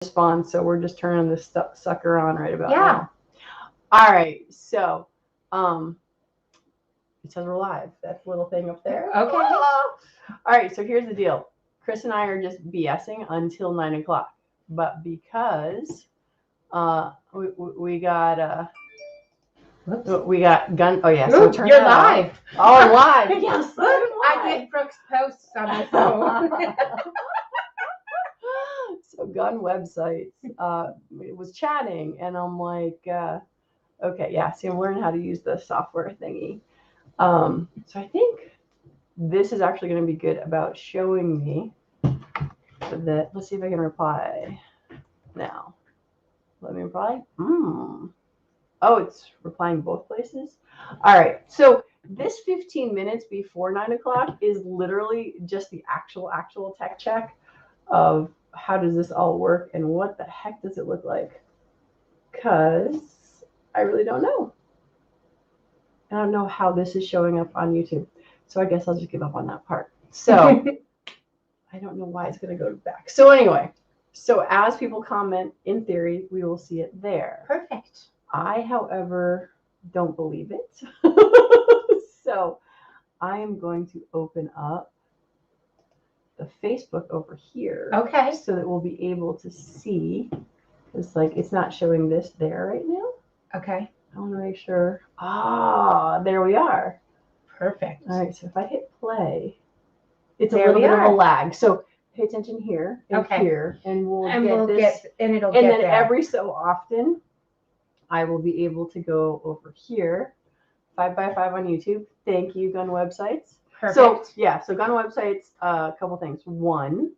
respond, so we're just turning this sucker on right about now. All right, so it says we're live. That little thing up there. Okay. All right, so here's the deal. Chris and I are just BSing until 9 o'clock, but because we got gun. Oh yeah, so you're live. Oh, I'm live. Yes, I get Brooks posts on my phone. So gun websites. Was chatting, and I'm like, okay, yeah. See, I'm learning how to use the software thingy. So I think this is actually going to be good about showing me that. Let's see if I can reply now. Let me reply. Oh, it's replying both places. All right. So this 15 minutes before 9 o'clock is literally just the actual tech check of how does this all work and what the heck does it look like? Because I really don't know. I don't know how this is showing up on YouTube. So I guess I'll just give up on that part. So I don't know why it's going to go back. So anyway, so as people comment, in theory, we will see it there. Perfect. I, however, don't believe it. So I am going to open up the Facebook over here. Okay. So that we'll be able to see. It's like it's not showing this there right now. Okay. I want to make sure. There we are. Perfect. All right. So if I hit play, it's there a little bit of a lag. So pay attention here and here, and we'll get this. And it'll and get then there. Every so often, I will be able to go over here, 5x5 on YouTube. Thank you, gun websites. Perfect. So yeah, so gun websites. A couple things. One,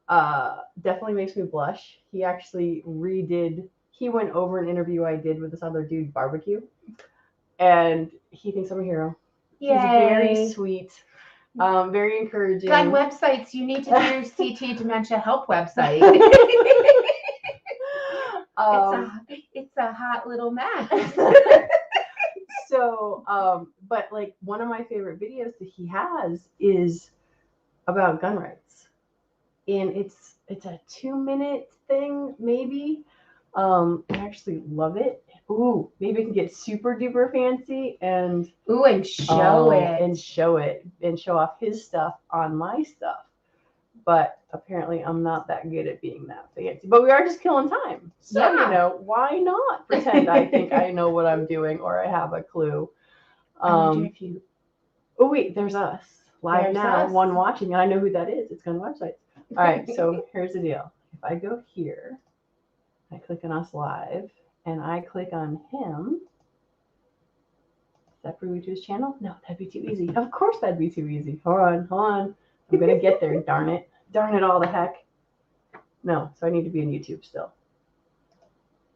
definitely makes me blush. He actually redid. He went over an interview I did with this other dude, Barbecue, and he thinks I'm a hero. Yay. He's very sweet, very encouraging. Gun websites, you need to do CT Dementia Help website. It's a hot little mess. So, but like one of my favorite videos that he has is about gun rights, and it's a 2-minute thing maybe. I actually love it. Ooh, maybe we can get super duper fancy and show it and show off his stuff on my stuff. But apparently I'm not that good at being that fancy. But we are just killing time. So, why not pretend I think I know what I'm doing or I have a clue. Oh, wait, there's us. Live now, one watching. And I know who that is. It's Gun Websites. All right, so here's the deal. If I go here, I click on us live, and I click on him. Does that bring me to his channel? No, that'd be too easy. Of course that'd be too easy. Hold on. I'm going to get there, darn it. Darn it all the heck. No, so I need to be on YouTube still.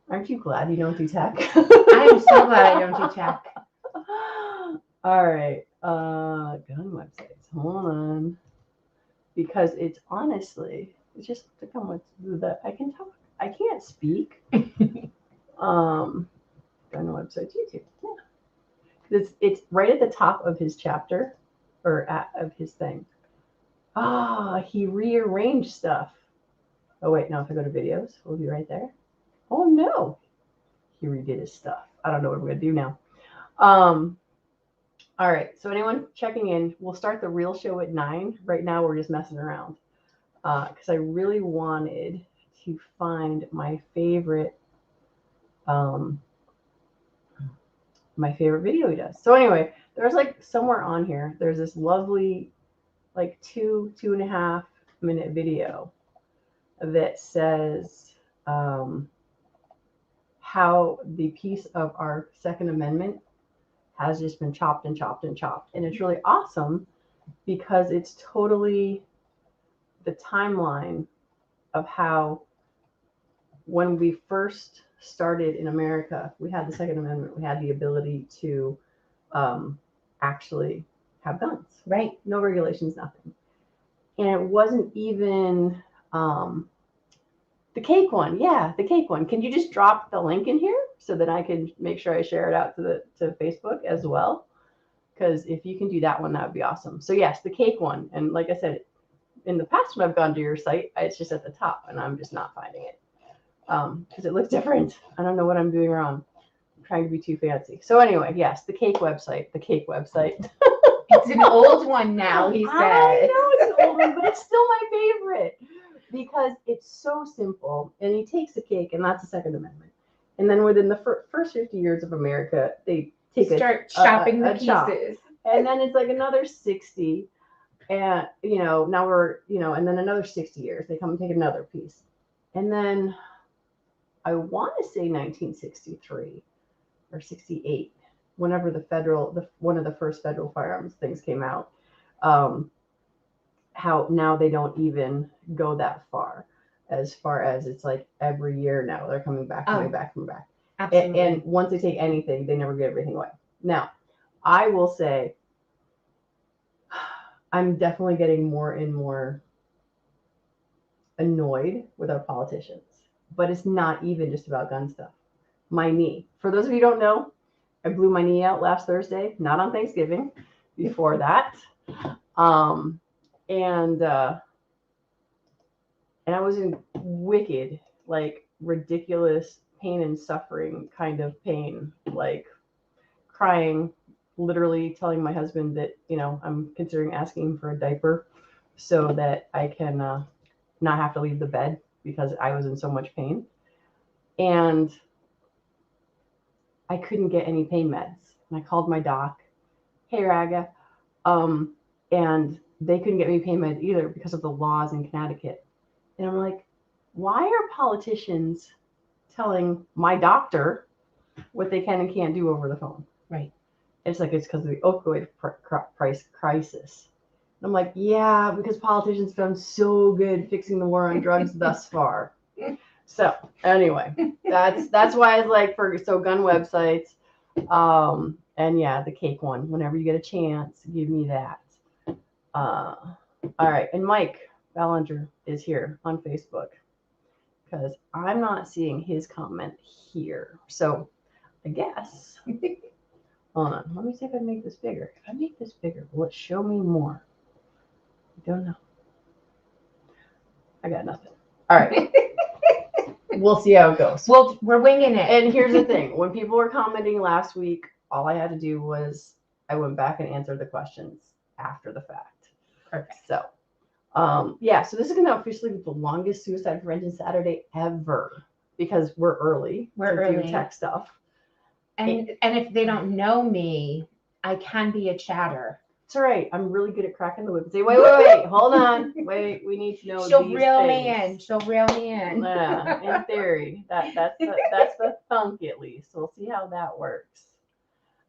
Aren't you glad you don't do tech? I am so glad I don't do tech. All right. Gun websites. Hold on. Because it's honestly, it's just to come with that I can talk. I can't speak. Gun websites, YouTube. Yeah. It's right at the top of his chapter or of his thing. He rearranged stuff. Oh, wait, no, if I go to videos, we'll be right there. Oh, no. He redid his stuff. I don't know what we're going to do now. All right, so anyone checking in, we'll start the real show at 9. Right now, we're just messing around because I really wanted to find my favorite video he does. So anyway, there's like somewhere on here, there's this lovely like 2.5 minute video that says how the piece of our Second Amendment has just been chopped and chopped and chopped. And it's really awesome because it's totally the timeline of how when we first started in America, we had the Second Amendment, we had the ability to actually have guns. Right. No regulations, nothing. And it wasn't even the cake one. Yeah, the cake one. Can you just drop the link in here so that I can make sure I share it out to Facebook as well? Because if you can do that one, that would be awesome. So yes, the cake one. And like I said, in the past when I've gone to your site, it's just at the top, and I'm just not finding it because it looks different. I don't know what I'm doing wrong. I'm trying to be too fancy. So anyway, yes, the cake website. The cake website. It's an old one now, he said. I know it's an old one, but it's still my favorite because it's so simple. And he takes the cake, and that's the Second Amendment. And then within the first 50 years of America, they Start shopping the chop. pieces. And then it's like another 60. And, now we're, and then another 60 years, they come and take another piece. And then I want to say 1963 or 68, whenever one of the first federal firearms things came out, how now they don't even go that far as it's like every year now they're coming back. Absolutely. And once they take anything, they never give everything away. Now, I will say, I'm definitely getting more and more annoyed with our politicians, but it's not even just about gun stuff. My knee. For those of you who don't know, I blew my knee out last Thursday, not on Thanksgiving, before that. And I was in wicked, like ridiculous pain and suffering kind of pain, like crying, literally telling my husband that, I'm considering asking for a diaper so that I can not have to leave the bed because I was in so much pain. And I couldn't get any pain meds. And I called my doc, hey, Raga, and they couldn't get me pain meds either because of the laws in Connecticut. And I'm like, why are politicians telling my doctor what they can and can't do over the phone? Right. It's like, it's because of the opioid price crisis. And I'm like, yeah, because politicians have done so good fixing the war on drugs thus far. So anyway, that's why I was like, so gun websites, and yeah, the cake one. Whenever you get a chance, give me that. All right, and Mike Ballinger is here on Facebook because I'm not seeing his comment here. So I guess, hold on, let me see if I make this bigger. If I make this bigger, will it show me more? I don't know. I got nothing. All right. We'll see how it goes. Well, we're winging it. And here's the thing. When people were commenting last week, all I had to do was I went back and answered the questions after the fact. Perfect. So, so this is going to officially be the longest Suicide Prevention Saturday ever because we're early. Do tech stuff. And if they don't know me, I can be a chatter. That's right. I'm really good at cracking the whip and say, wait, hold on. Wait, we need to know She'll these reel things. me in. She'll reel me in. Yeah, in theory. That's the thunk at least. We'll see how that works.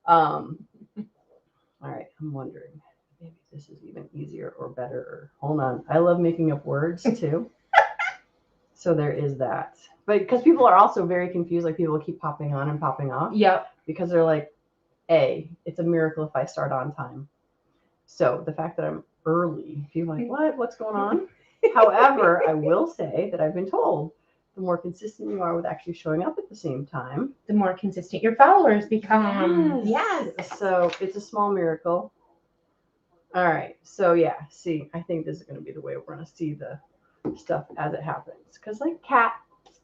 All right, I'm wondering. Maybe this is even easier or better. Hold on. I love making up words too. So there is that. But because people are also very confused, like people keep popping on and popping off. Yep. Because they're like, it's a miracle if I start on time. So the fact that I'm early, people are like, what's going on? However, I will say that I've been told the more consistent you are with actually showing up at the same time, the more consistent your followers become. Yes. So it's a small miracle. All right. So yeah, see, I think this is going to be the way we're going to see the stuff as it happens. Because like Kat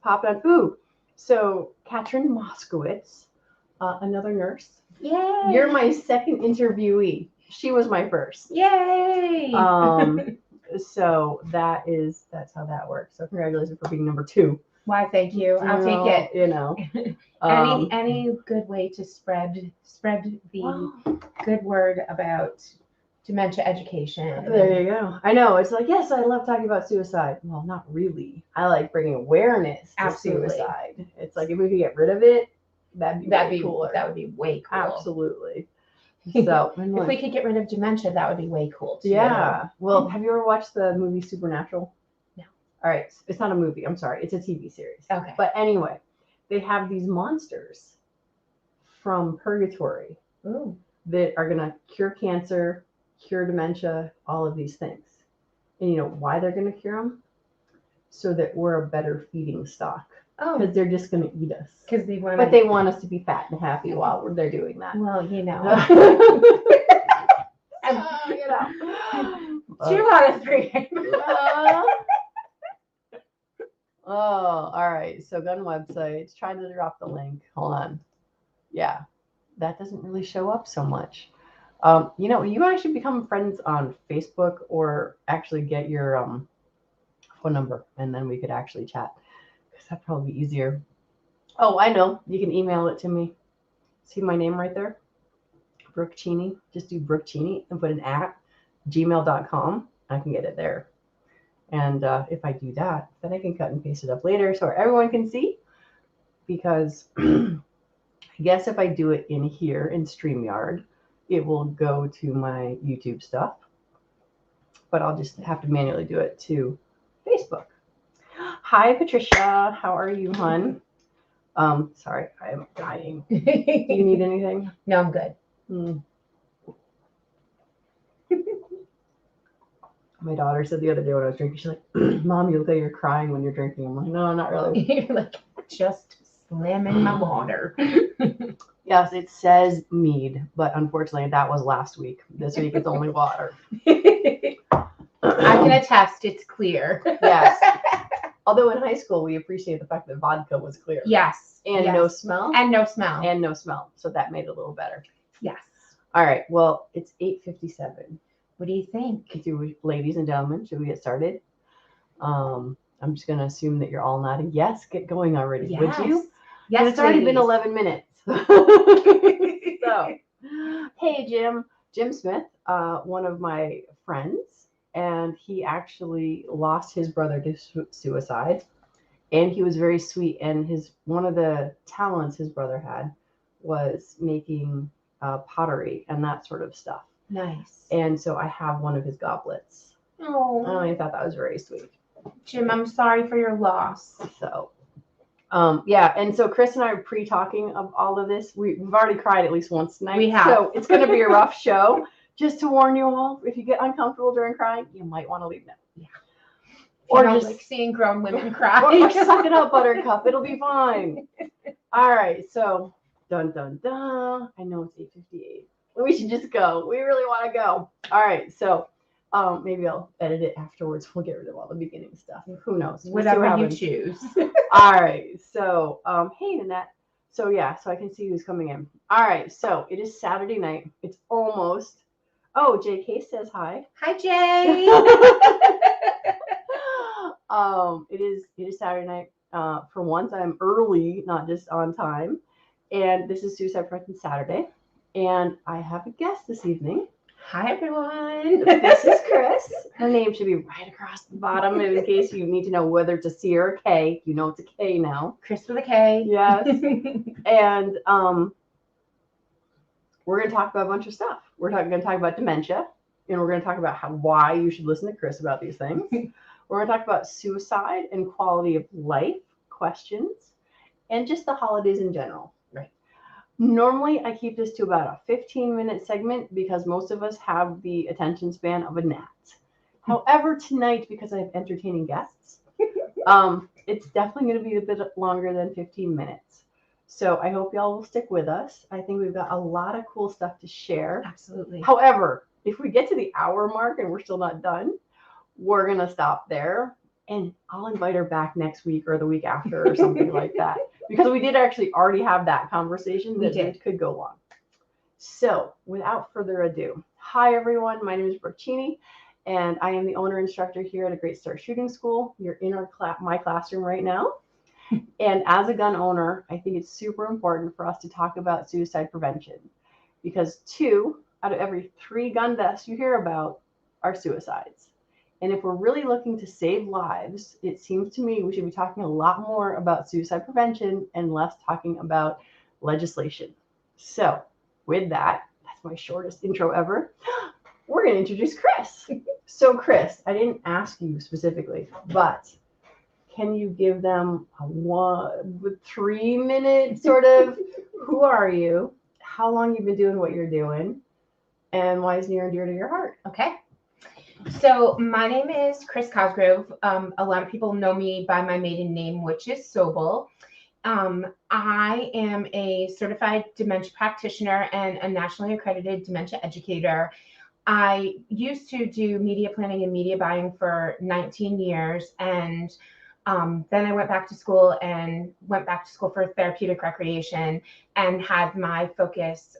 popping on. Ooh. So Katrin Moskowitz, another nurse. Yay. You're my second interviewee. She was my first. Yay. So that's how that works. So congratulations for being number 2. Why, thank you. I'll take it. Any good way to spread the good word about dementia education. There you go. I know. It's like, yes, I love talking about suicide. Well, not really. I like bringing awareness to suicide. It's like if we could get rid of it, that'd be cooler. That would be way cool. Absolutely. So if we could get rid of dementia, that would be way cool too. Yeah. Well, have you ever watched the movie Supernatural? No. All right. It's not a movie. I'm sorry. It's a TV series. Okay. But anyway, they have these monsters from purgatory that are going to cure cancer, cure dementia, all of these things. And you know why they're going to cure them? So that we're a better feeding stock. Oh. Because they're just going to eat us. Because they want. But they want us to be fat and happy while they're doing that. Well, you know. 2 out of 3. Oh, all right. So gun websites. Trying to drop the link. Hold on. Yeah, that doesn't really show up so much. You actually become friends on Facebook or actually get your phone number, and then we could actually chat because that'd probably be easier. Oh, I know. You can email it to me. See my name right there? Brooke Cheney. Just do Brooke Cheney and put an @gmail.com. I can get it there. And if I do that, then I can cut and paste it up later so everyone can see. Because I guess if I do it in here in StreamYard, it will go to my YouTube stuff. But I'll just have to manually do it to Facebook. Hi, Patricia. How are you, hon? Sorry, I am dying. Do you need anything? No, I'm good. My daughter said the other day when I was drinking, she's like, Mom, you look like you're crying when you're drinking. I'm like, no, not really. You're like, just slamming my water. Yes, it says mead, but unfortunately that was last week. This week it's only water. I can attest it's clear. Yes. Although in high school we appreciate the fact that vodka was clear. Yes. And yes. no smell. And no smell. And no smell. So that made it a little better. Yes. All right. Well, it's 8:57. What do you think? Ladies and gentlemen, should we get started? I'm just going to assume that you're all nodding. Yes, get going already. Yes. Would you? Yes, it's already been 11 minutes. So, hey, Jim. Jim Smith, one of my friends, and he actually lost his brother to suicide. And he was very sweet. And one of the talents his brother had was making pottery and that sort of stuff. Nice. And so I have one of his goblets. Oh, I thought that was very sweet. Jim, I'm sorry for your loss. So, yeah. And so Chris and I are pre-talking of all of this. We've already cried at least once tonight. We have. So it's going to be a rough show. Just to warn you all, if you get uncomfortable during crying, you might want to leave now. Yeah. Or just like seeing grown women cry. or suck it up, Buttercup. It'll be fine. All right. So, dun, dun, dun. I know it's 8:58. We should just go. We really want to go. All right. So maybe I'll edit it afterwards. We'll get rid of all the beginning stuff. Who knows? Whatever you choose. All right. So, hey, Nanette. So, yeah. So I can see who's coming in. All right. So it is Saturday night. It's almost. Oh, JK says hi. Hi, Jay. It is Saturday night. For once, I'm early, not just on time. And this is Suicide Prevention Saturday. And I have a guest this evening. Hi, everyone. This is Chris. Her name should be right across the bottom in case you need to know whether it's a C or a K. You know it's a K now. Chris with a K. Yes. And we're going to talk about a bunch of stuff. We're going to talk about dementia. And we're going to talk about why you should listen to Chris about these things. We're going to talk about suicide and quality of life questions. And just the holidays in general. Normally, I keep this to about a 15-minute segment because most of us have the attention span of a gnat. However, tonight, because I have entertaining guests, it's definitely going to be a bit longer than 15 minutes. So I hope y'all will stick with us. I think we've got a lot of cool stuff to share. Absolutely. However, if we get to the hour mark and we're still not done, we're going to stop there. And I'll invite her back next week or the week after or something like that. Because we did actually already have that conversation that it could go long. So without further ado, hi everyone, my name is Brooke Cheney, and I am the owner instructor here at A Great Start Shooting School. You're in my classroom right now. And as a gun owner, I think it's super important for us to talk about suicide prevention because 2 out of every 3 gun deaths you hear about are suicides. And if we're really looking to save lives, it seems to me we should be talking a lot more about suicide prevention and less talking about legislation. So with that, that's my shortest intro ever. We're going to introduce Chris. So Chris, I didn't ask you specifically, but can you give them a 3-minute sort of, who are you, how long you've been doing what you're doing, and why it's near and dear to your heart? Okay. So my name is Chris Cosgrove. A lot of people know me by my maiden name, which is Sobel. I am a certified dementia practitioner and a nationally accredited dementia educator. I used to do media planning and media buying for 19 years. And then I went back to school for therapeutic recreation and had my focus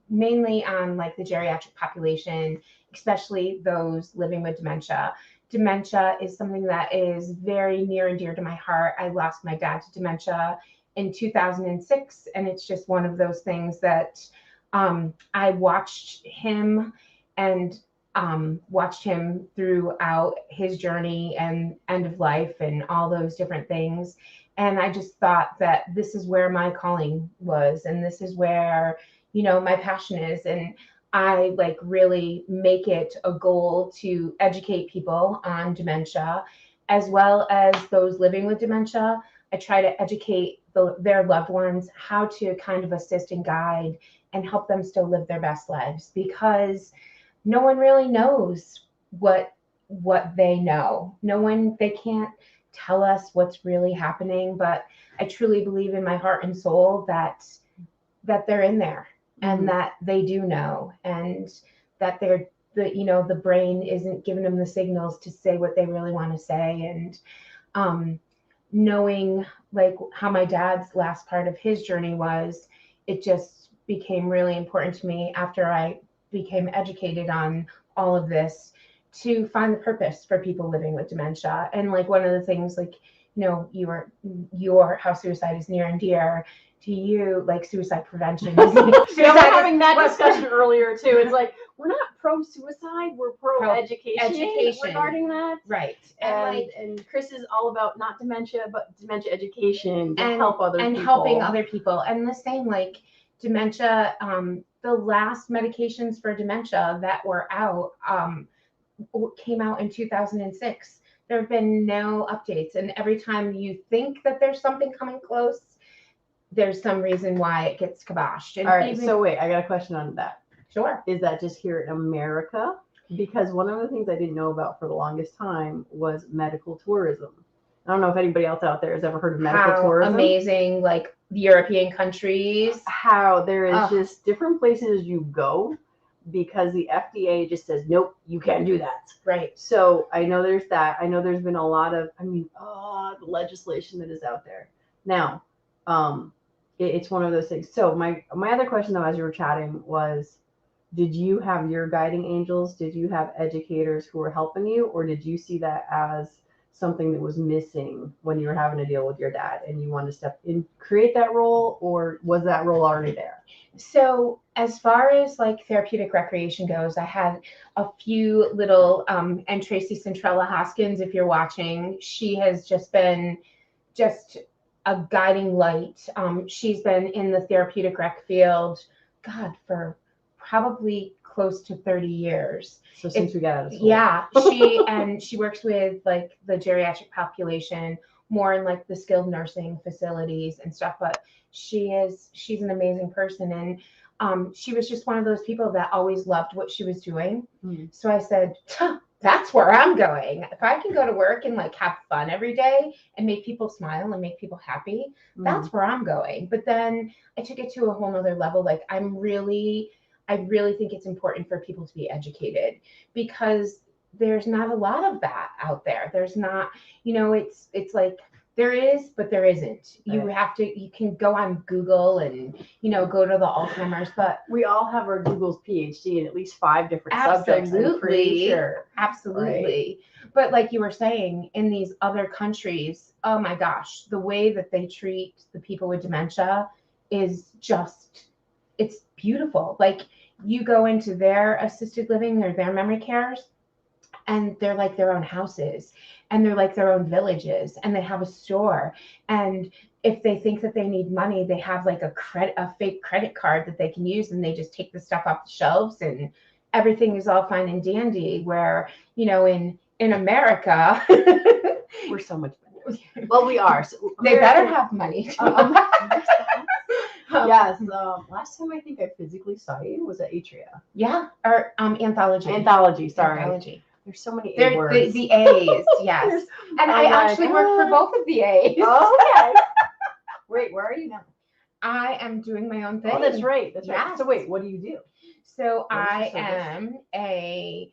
mainly on like the geriatric population, especially those living with dementia. Dementia is something that is very near and dear to my heart. I lost my dad to dementia in 2006, and it's just one of those things that I watched him and watched him throughout his journey and end of life and all those different things. And I just thought that this is where my calling was, and this is where, my passion is. And I like really make it a goal to educate people on dementia, as well as those living with dementia. I try to educate their loved ones how to kind of assist and guide and help them still live their best lives, because no one really knows what they know. They can't tell us what's really happening, but I truly believe in my heart and soul that they're in there, and that they do know, and that the brain isn't giving them the signals to say what they really want to say. And knowing like how my dad's last part of his journey was, it just became really important to me after I became educated on all of this, to find the purpose for people living with dementia. And like one of the things, like, your how suicide is near and dear to you, like suicide prevention. We're having that discussion earlier too. It's like, we're not pro-suicide, we're pro-education regarding that. Right. And Chris is all about not dementia, but dementia education to help other people. And helping other people. And the same, like dementia, the last medications for dementia that were out came out in 2006. There have been no updates. And every time you think that there's something coming close, there's some reason why it gets kiboshed. And all right, so wait, I got a question on that. Sure. Is that just here in America? Because one of the things I didn't know about for the longest time was medical tourism. I don't know if anybody else out there has ever heard of medical tourism. Amazing, like European countries. How there is just different places you go because the FDA just says, nope, you can't do that. Right. So I know there's that. I know there's been a lot of, the legislation that is out there. Now, it's one of those things. So my other question though, as you were chatting, was, did you have your guiding angels? Did you have educators who were helping you? Or did you see that as something that was missing when you were having to deal with your dad and you wanted to step in, create that role, or was that role already there? So as far as like therapeutic recreation goes, I had a few little, and Tracy Centrella Hoskins, if you're watching, she has just been a guiding light. She's been in the therapeutic rec field, God, for probably close to 30 years. So since we got out of school. Yeah, she works with like the geriatric population, more in like the skilled nursing facilities and stuff. But she's an amazing person, and she was just one of those people that always loved what she was doing. So I said, that's where I'm going. If I can go to work and like have fun every day and make people smile and make people happy, that's where I'm going. But then I took it to a whole nother level. Like I really think it's important for people to be educated, because there's not a lot of that out there. There's not, it's like there is, but there isn't. Right. You can go on Google and, go to the Alzheimer's, but we all have our Google's PhD in at least 5 different subjects. I'm pretty sure. Absolutely. Right. But like you were saying, in these other countries, oh my gosh, the way that they treat the people with dementia is just, it's beautiful. Like you go into their assisted living or their memory cares, and they're like their own houses, and they're like their own villages, and they have a store. And if they think that they need money, they have like a fake credit card that they can use, and they just take the stuff off the shelves and everything is all fine and dandy. Where, in America, we're so much better. Well, we are. So they better have money. Yes. Last time I think I physically saw you was at Atria. Yeah. Or Anthology. Sorry. Anthology. There's so many A words. The A's, yes. And I actually work for both of the A's. Oh, okay. Wait, where are you now? I am doing my own thing. Oh, that's right. Yes. So wait, what do you do? So What is your I service? am a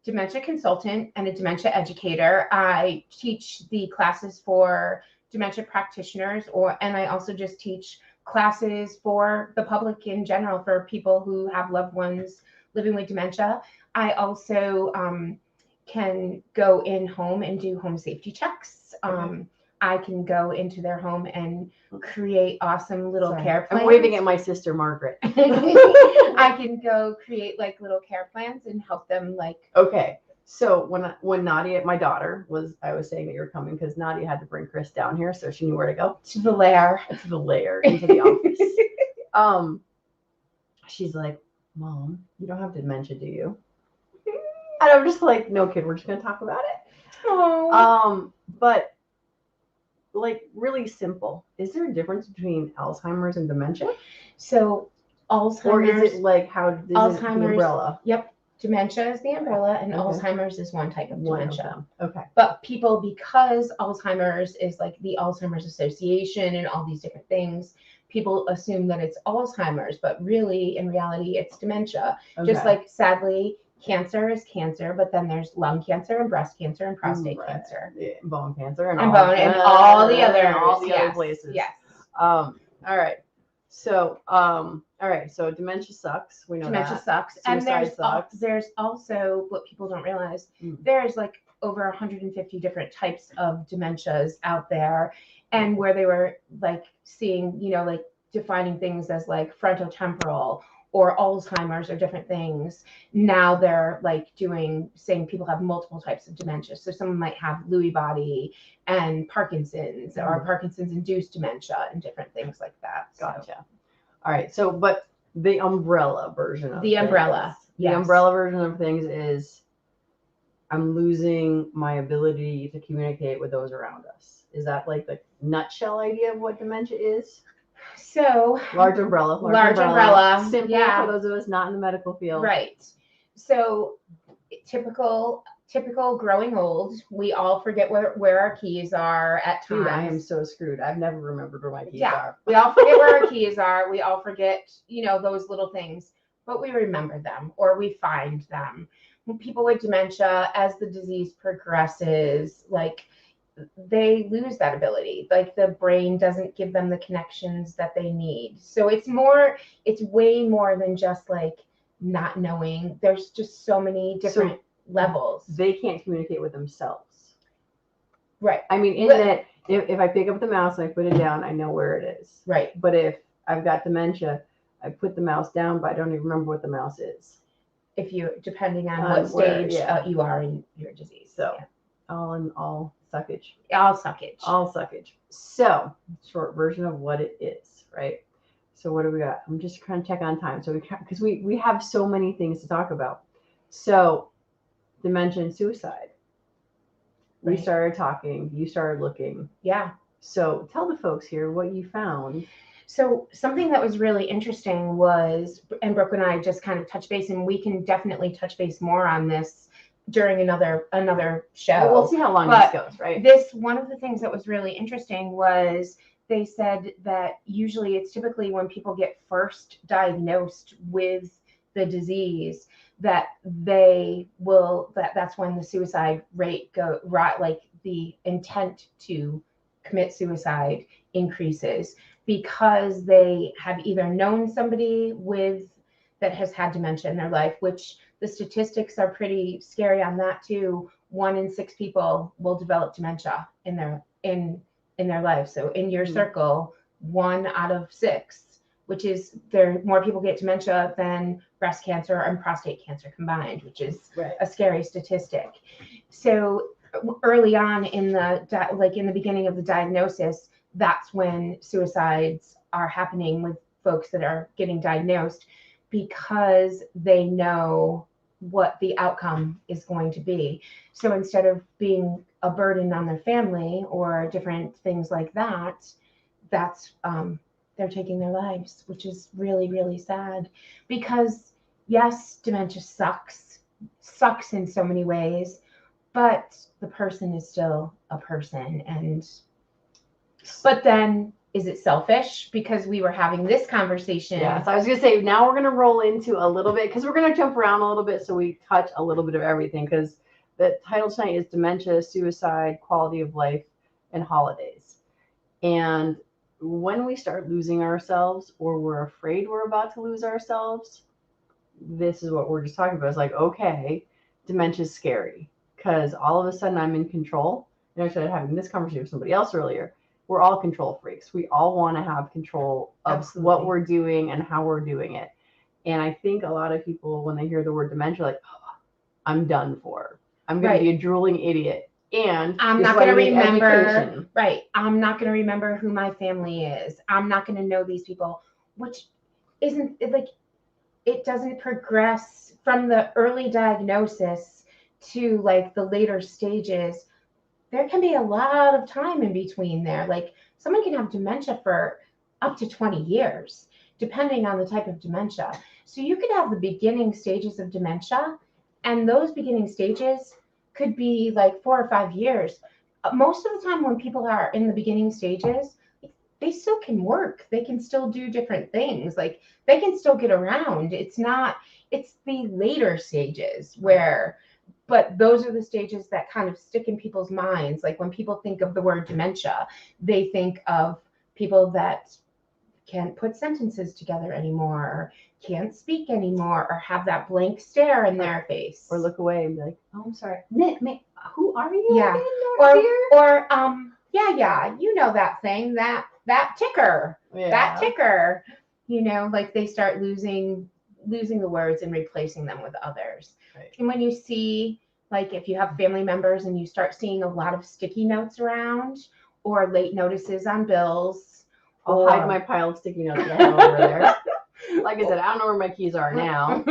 dementia consultant and a dementia educator. I teach the classes for dementia practitioners, and I also just teach classes for the public in general, for people who have loved ones living with dementia. I also can go in home and do home safety checks. Okay. I can go into their home and create awesome little Sorry. care plans. I'm waving at my sister Margaret. I can go create like little care plans and help them like. Okay. So when Nadia, my daughter, I was saying that you were coming because Nadia had to bring Chris down here, so she knew where to go. To the lair. To the lair, into the office. She's like, Mom, you don't have dementia, do you? And I'm just like, no, kid, we're just gonna talk about it. Oh. But like really simple. Is there a difference between Alzheimer's and dementia? So Alzheimer's. Or is it like how is Alzheimer's, the umbrella? Yep. Dementia is the umbrella, and Okay. Alzheimer's is one type of dementia. Okay. But people, because Alzheimer's is like the Alzheimer's Association and all these different things, people assume that it's Alzheimer's, but really, in reality, it's dementia. Okay. Just like, sadly, cancer is cancer, but then there's lung cancer and breast cancer and prostate cancer. Yeah, bone cancer and all the other places. Yes. All right. So all right. So dementia sucks. We know dementia that. sucks. Suicide And sucks. There's also what people don't realize. There's like over 150 different types of dementias out there, and where they were like seeing, like defining things as like frontotemporal or Alzheimer's or different things. Now they're like saying people have multiple types of dementia. So someone might have Lewy body and Parkinson's or Parkinson's-induced dementia and different things like that. Gotcha. All right. So, but the umbrella version of the umbrella. The umbrella version of things is I'm losing my ability to communicate with those around us. Is that like the nutshell idea of what dementia is? So large umbrella. Simple for those of us not in the medical field. Right. So typical growing old, we all forget where our keys are at times. Dude, I am so screwed. I've never remembered where my keys are. We all forget where our keys are. We all forget, those little things, but we remember them or we find them. People with dementia, as the disease progresses, like they lose that ability. Like the brain doesn't give them the connections that they need. So it's way more than just like not knowing. There's just so many different levels. They can't communicate with themselves. Right. I mean, that if I pick up the mouse and I put it down, I know where it is. Right. But if I've got dementia, I put the mouse down, but I don't even remember what the mouse is. Depending on what stage you are in your disease. So all suckage. All suckage. All suckage. So short version of what it is, right? So what do we got? I'm just trying to check on time. So because we have so many things to talk about. So dementia and suicide. We started talking. You started looking. Yeah. So tell the folks here what you found. So something that was really interesting was, and Brooke and I just kind of touched base, and we can definitely touch base more on this during another show. Well, we'll see how long this goes, right? One of the things that was really interesting was they said that usually it's typically when people get first diagnosed with the disease that that's when the suicide rate like the intent to commit suicide increases, because they have either known somebody that has had dementia in their life, which the statistics are pretty scary on that too. 1 in 6 people will develop dementia in their life. So in your circle, 1 out of 6, which is more people get dementia than breast cancer and prostate cancer combined, which is a scary statistic. So early on in the beginning of the diagnosis, that's when suicides are happening with folks that are getting diagnosed, because they know what the outcome is going to be. So instead of being a burden on their family or different things like that, they're taking their lives, which is really, really sad. Because yes, dementia sucks in so many ways, but the person is still a person. But then is it selfish because we were having this conversation? Yeah, so I was gonna say now we're gonna roll into a little bit because we're gonna jump around a little bit so we touch a little bit of everything because the title tonight is dementia, suicide, quality of life, and holidays. And when we start losing ourselves or we're afraid we're about to lose ourselves, this is what we're just talking about. It's like, okay, dementia is scary because all of a sudden I'm in control. And I started having this conversation with somebody else earlier. We're all control freaks. We all want to have control of Absolutely. what we're doing and how we're doing it. And I think a lot of people, when they hear the word dementia, like, oh, I'm done for. I'm going to be a drooling idiot. And I'm not going to remember, I'm not going to remember who my family is. I'm not going to know these people, which isn't like, it doesn't progress from the early diagnosis to like the later stages. There can be a lot of time in between there. Like someone can have dementia for up to 20 years, depending on the type of dementia. So you could have the beginning stages of dementia, and those beginning stages could be like 4 or 5 years. Most of the time when people are in the beginning stages, they still can work. They can still do different things. Like they can still get around. It's the later stages where, but those are the stages that kind of stick in people's minds. Like when people think of the word dementia, they think of people that can't put sentences together anymore, or can't speak anymore, or have that blank stare in their face. Or look away and be like, oh, I'm sorry. Nick, who are you? Yeah. Yeah, you know that thing, that ticker. Yeah. That ticker. You know, like they start losing the words and replacing them with others. Right. And when you see, like if you have family members and you start seeing a lot of sticky notes around or late notices on bills. I'll hide my pile of sticky notes that I have over there. Like I said, I don't know where my keys are now.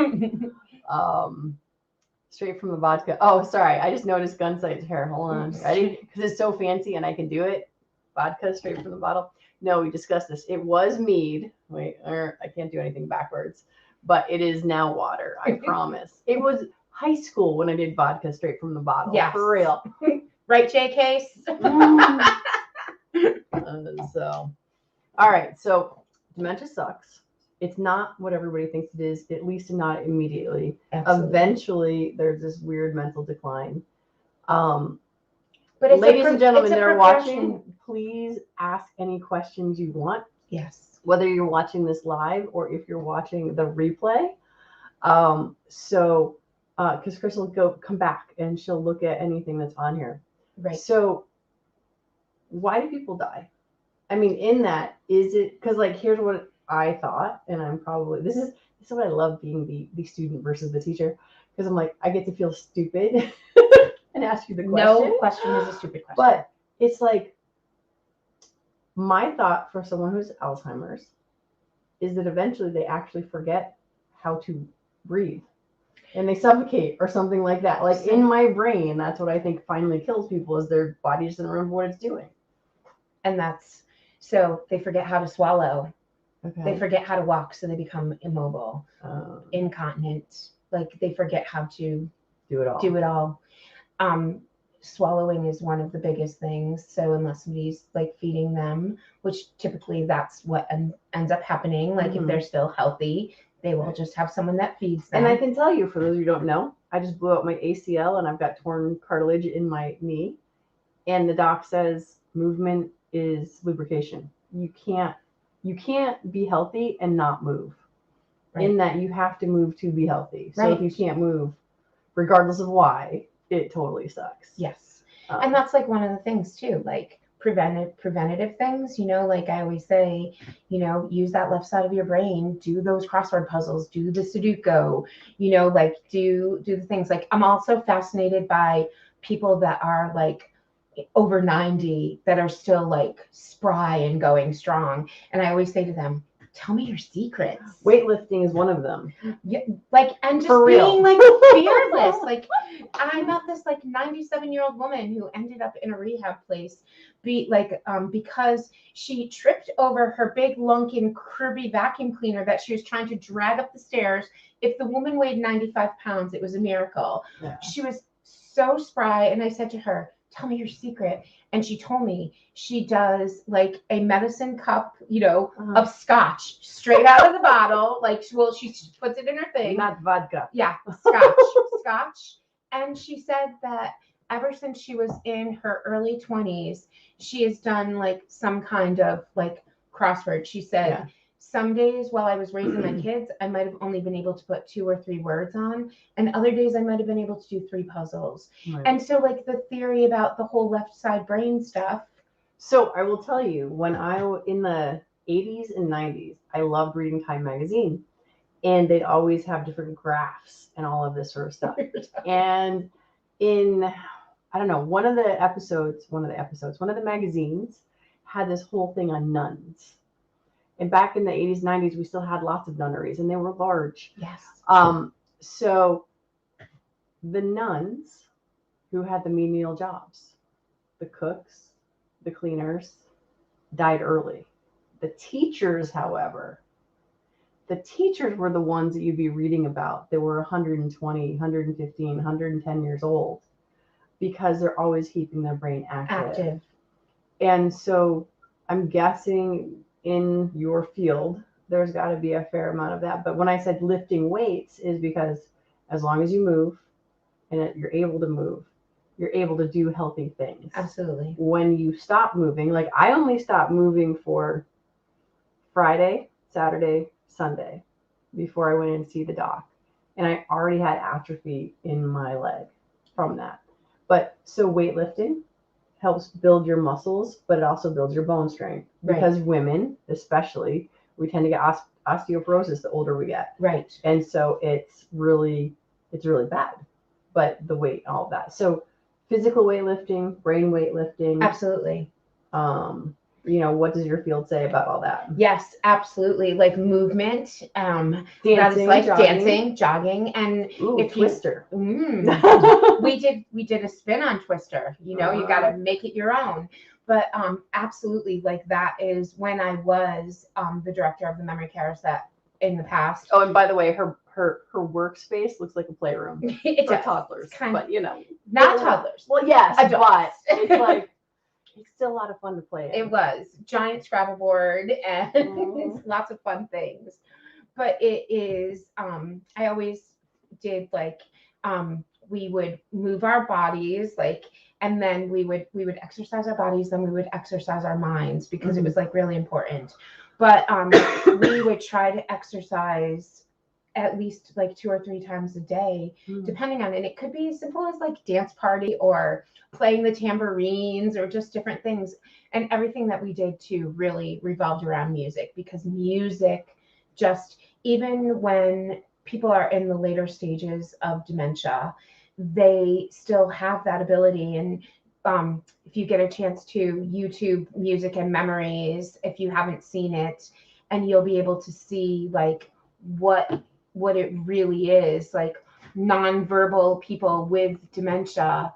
Straight from the vodka. Oh, sorry. I just noticed Gunsight's hair. Hold on. Ready? Because it's so fancy and I can do it. Vodka straight from the bottle. No, we discussed this. It was mead. Wait, I can't do anything backwards. But it is now water. I promise. It was high school when I did vodka straight from the bottle. Yeah. For real. Right, J. Case? All right. So dementia sucks. It's not what everybody thinks it is, at least not immediately. Absolutely. Eventually, there's this weird mental decline. But ladies and gentlemen that are watching, please ask any questions you want. Yes. Whether you're watching this live or if you're watching the replay. Because Chris will come back and she'll look at anything that's on here. Right. So why do people die? I mean, in that, is it, because like, here's what I thought, and I'm probably, this is what I love being the student versus the teacher, because I'm like, I get to feel stupid and ask you the question. No question is a stupid question. But it's like, my thought for someone who's Alzheimer's is that eventually they actually forget how to breathe and they suffocate or something like that. Like in my brain, that's what I think finally kills people, is their body doesn't remember what it's doing. And so they forget how to swallow. Okay. They forget how to walk, so they become immobile, incontinent. Like they forget how to do it all. Swallowing is one of the biggest things. So unless somebody's like feeding them, which typically that's what ends up happening. Like if they're still healthy, they will just have someone that feeds them. And I can tell you, for those of you who don't know, I just blew out my ACL and I've got torn cartilage in my knee. And the doc says movement is lubrication. You can't be healthy and not move. Right. In that you have to move to be healthy. So if you can't move, regardless of why, it totally sucks. Yes. And that's like one of the things too, like preventative things, you know, like I always say, you know, use that left side of your brain, do those crossword puzzles, do the Sudoku, you know, like do the things. Like I'm also fascinated by people that are like over 90 that are still like spry and going strong. And I always say to them, tell me your secrets. Weightlifting is one of them. Yeah, like, and just For real. being like fearless. Like I met this like 97-year-old woman who ended up in a rehab place because she tripped over her big Lunkin Kirby vacuum cleaner that she was trying to drag up the stairs. If the woman weighed 95 pounds, it was a miracle. Yeah. She was so spry. And I said to her, tell me your secret. And she told me she does like a medicine cup, you know, of scotch straight out of the bottle. Like, well, she puts it in her thing. Not vodka. Yeah, scotch, scotch. And she said that ever since she was in her early 20s, she has done like some kind of like crossword. She said, some days while I was raising my kids, I might have only been able to put 2 or 3 words on, and other days I might have been able to do 3 puzzles. Right. And so like the theory about the whole left side brain stuff. So I will tell you, when in the 80s and 90s, I loved reading Time magazine, and they'd always have different graphs and all of this sort of stuff. And in, I don't know, one of the magazines had this whole thing on nuns. And back in the 80s, 90s, we still had lots of nunneries, and they were large. Yes. So the nuns who had the menial jobs, the cooks, the cleaners, died early. The teachers, however, were the ones that you'd be reading about. They were 120, 115, 110 years old, because they're always keeping their brain active. And so I'm guessing in your field, there's got to be a fair amount of that. But when I said lifting weights, is because as long as you move and you're able to move, you're able to do healthy things. Absolutely. When you stop moving, like I only stopped moving for Friday, Saturday, Sunday before I went in to see the doc. And I already had atrophy in my leg from that. But so weightlifting helps build your muscles, but it also builds your bone strength. Because women, especially, we tend to get osteoporosis the older we get. Right. And so it's really bad. But the weight, all of that. So physical weightlifting, brain weightlifting. Absolutely. You know, what does your field say about all that? Yes, absolutely. Like movement, dancing, that is like dancing, jogging, and if Twister. We did a spin on Twister. You know, you got to make it your own. But absolutely, like that is when I was the director of the memory cares that in the past. Oh, and by the way, her workspace looks like a playroom for toddlers, but you know, not toddlers. Well, yes, adults. But it's like. It's still a lot of fun to play in. It was giant Scrabble board and lots of fun things. But it is, I always did like, we would move our bodies, like, and then we would exercise our bodies, then we would exercise our minds, because it was like really important. But we would try to exercise at least like 2 or 3 times a day, depending on, and it could be as simple as like dance party or playing the tambourines or just different things. And everything that we did too really revolved around music, because music, just even when people are in the later stages of dementia, they still have that ability. And if you get a chance to YouTube Music and Memories, if you haven't seen it, and you'll be able to see like what it really is, like nonverbal people with dementia.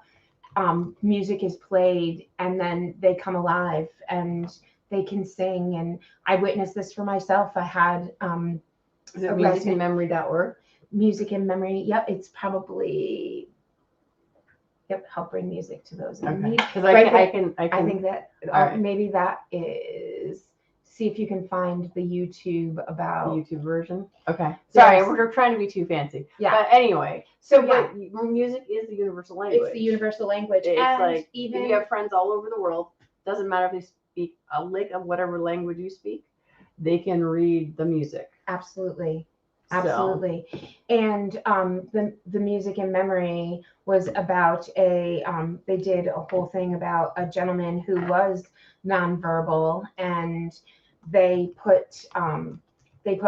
Music is played and then they come alive and they can sing. And I witnessed this for myself. I had is it musicandmemory.org? Music and Memory. Yep, it's probably help bring music to those in need. Because I think that maybe that is. See if you can find the YouTube about the YouTube version. Okay. Sorry, we're trying to be too fancy. Yeah. But anyway, but music is the universal language. It's the universal language. It's and like even if you have friends all over the world, doesn't matter if they speak a lick of whatever language you speak, they can read the music. Absolutely. Absolutely. So. And the Music and Memory was about they did a whole thing about a gentleman who was nonverbal, and they put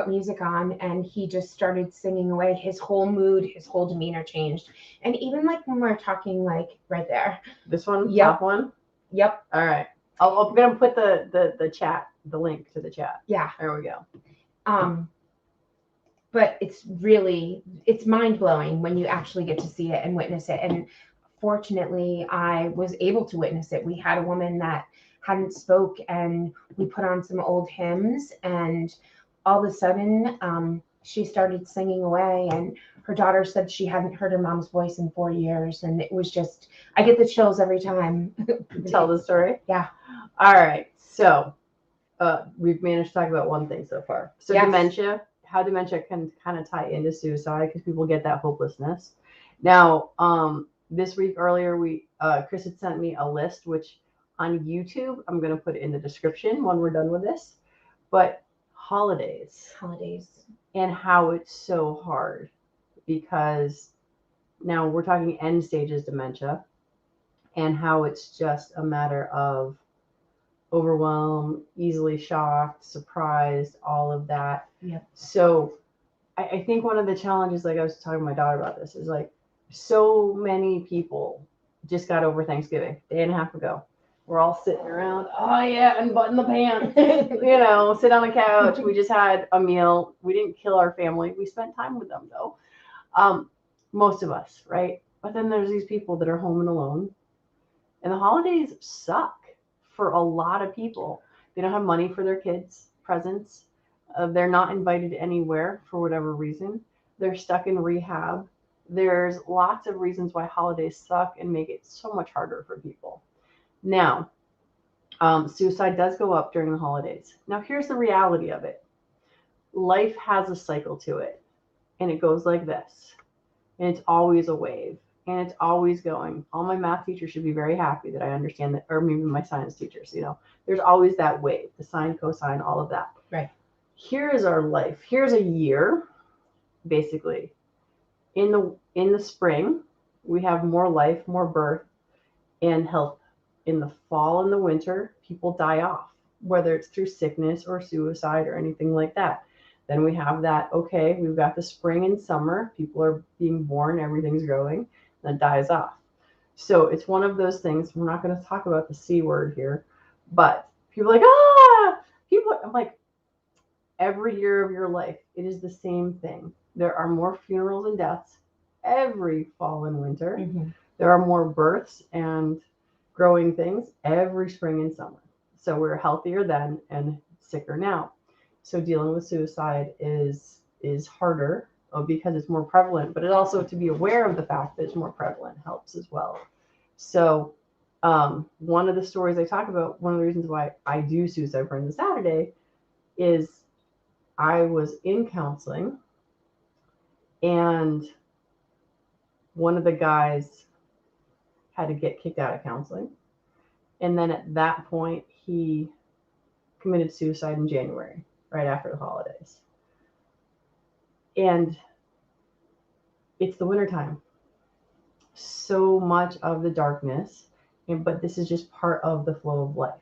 music on and he just started singing away. His whole mood, his whole demeanor changed. And even like when we're talking like right there. This one? Yep. Top one? Yep. All right. I'm going to put the chat, the link to the chat. Yeah. There we go. But it's mind-blowing when you actually get to see it and witness it. And fortunately, I was able to witness it. We had a woman that hadn't spoke, and we put on some old hymns, and all of a sudden she started singing away, and her daughter said she hadn't heard her mom's voice in 4 years, and it was just, I get the chills every time. Tell the story. Yeah. All right. So we've managed to talk about one thing so far. So Yes. dementia, how dementia can kind of tie into suicide, because people get that hopelessness. Now, this week earlier, Chris had sent me a list, which on YouTube, I'm going to put it in the description when we're done with this. But holidays and how it's so hard, because now we're talking end stages dementia, and how it's just a matter of overwhelmed, easily shocked, surprised, all of that. Yep. So I think one of the challenges, like I was talking to my daughter about this, is like so many people just got over Thanksgiving a day and a half ago. We're all sitting around, oh yeah, unbutton the pants, sit on the couch. We just had a meal. We didn't kill our family. We spent time with them though. Most of us, right? But then there's these people that are home and alone. And the holidays suck for a lot of people. They don't have money for their kids' presents. They're not invited anywhere for whatever reason. They're stuck in rehab. There's lots of reasons why holidays suck and make it so much harder for people. Now, suicide does go up during the holidays. Now, here's the reality of it. Life has a cycle to it, and it goes like this. And it's always a wave, and it's always going. All my math teachers should be very happy that I understand that, or maybe my science teachers, there's always that wave, the sine, cosine, all of that. Right. Here is our life. Here's a year, basically. In the spring, we have more life, more birth, and health. In the fall and the winter, people die off, whether it's through sickness or suicide or anything like that. Then we have that, okay, we've got the spring and summer. People are being born, everything's growing, then it dies off. So it's one of those things. We're not going to talk about the C word here, but people are like, I'm like, every year of your life, it is the same thing. There are more funerals and deaths every fall and winter. Mm-hmm. There are more births and growing things every spring and summer. So we're healthier then and sicker now. So dealing with suicide is harder because it's more prevalent, but it also, to be aware of the fact that it's more prevalent helps as well. So one of the stories I talk about, one of the reasons why I do Suicide Friends on Saturday, is I was in counseling, and one of the guys had to get kicked out of counseling. And then at that point, he committed suicide in January, right after the holidays. And it's the wintertime. So much of the darkness, but this is just part of the flow of life.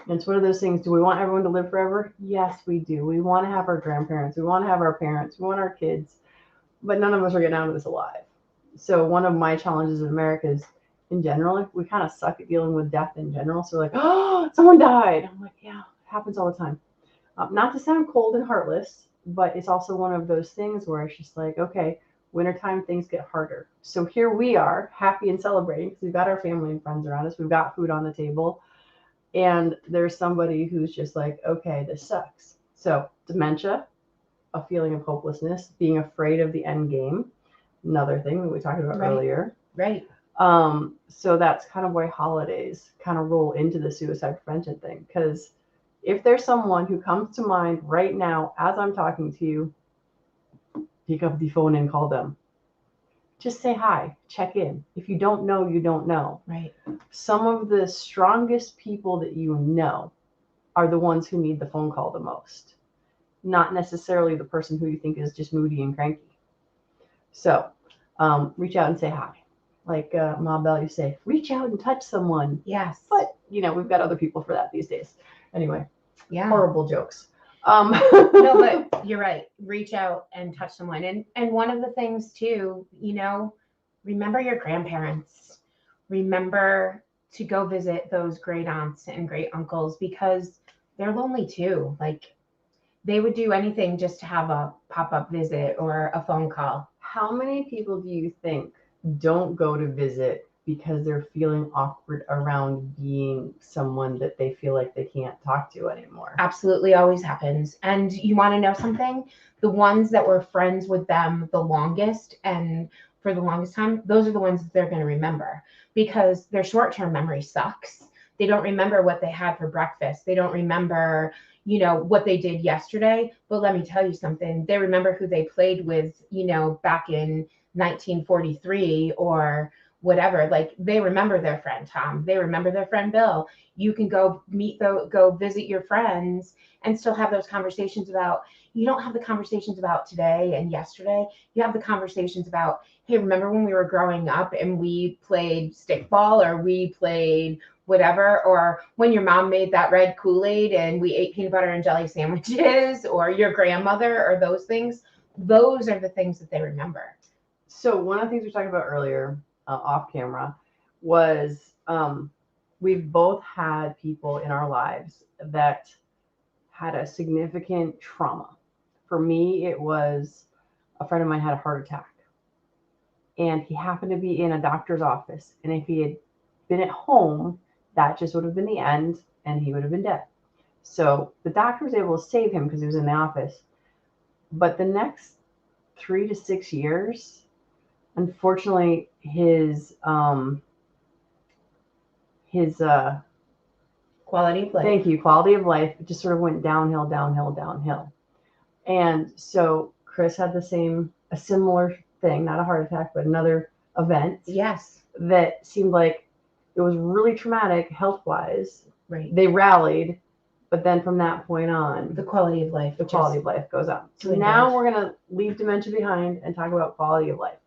And it's one of those things, do we want everyone to live forever? Yes, we do. We want to have our grandparents. We want to have our parents. We want our kids. But none of us are getting out of this alive. So one of my challenges in America is, in general, we kind of suck at dealing with death in general. So like, oh, someone died. I'm like, yeah, it happens all the time. Not to sound cold and heartless, but it's also one of those things where it's just like, okay, wintertime, things get harder. So here we are, happy and celebrating, because we've got our family and friends around us. We've got food on the table. And there's somebody who's just like, okay, this sucks. So dementia, a feeling of hopelessness, being afraid of the end game, another thing that we talked about earlier. Right. So that's kind of why holidays kind of roll into the suicide prevention thing. Because if there's someone who comes to mind right now as I'm talking to you, pick up the phone and call them. Just say hi, check in. If you don't know, you don't know. Right. Some of the strongest people that you know are the ones who need the phone call the most, not necessarily the person who you think is just moody and cranky. So reach out and say hi. Like Ma Bell used to say, reach out and touch someone. Yes. But, we've got other people for that these days. Anyway, yeah. Horrible jokes. No, but you're right. Reach out and touch someone. And one of the things too, remember your grandparents. Remember to go visit those great aunts and great uncles, because they're lonely too. Like, they would do anything just to have a pop-up visit or a phone call. How many people do you think don't go to visit because they're feeling awkward around being someone that they feel like they can't talk to anymore. Absolutely always happens. And you want to know something? The ones that were friends with them the longest and for the longest time, those are the ones that they're going to remember because their short-term memory sucks. They don't remember what they had for breakfast. They don't remember, what they did yesterday. But let me tell you something. They remember who they played with, back in 1943 or whatever. Like they remember their friend Tom. They remember their friend Bill. You can go go visit your friends and still have those conversations about, you don't have the conversations about today and yesterday. You have the conversations about, hey, remember when we were growing up and we played stickball or we played whatever, or when your mom made that red Kool-Aid and we ate peanut butter and jelly sandwiches, or your grandmother, or those things. Those are the things that they remember. So one of the things we talked about earlier off camera was we've both had people in our lives that had a significant trauma. For me, it was a friend of mine had a heart attack, and he happened to be in a doctor's office. And if he had been at home, that just would have been the end, and he would have been dead. So the doctor was able to save him because he was in the office. But the next 3 to 6 years, unfortunately, his Quality of life. thank you, quality of life just sort of went downhill, downhill, downhill. And so Chris had a similar thing, not a heart attack, but another event. Yes. That seemed like it was really traumatic health-wise. Right. They rallied, but then from that point on, The quality of life. the quality of life goes up. So now we're going to leave dementia behind and talk about quality of life.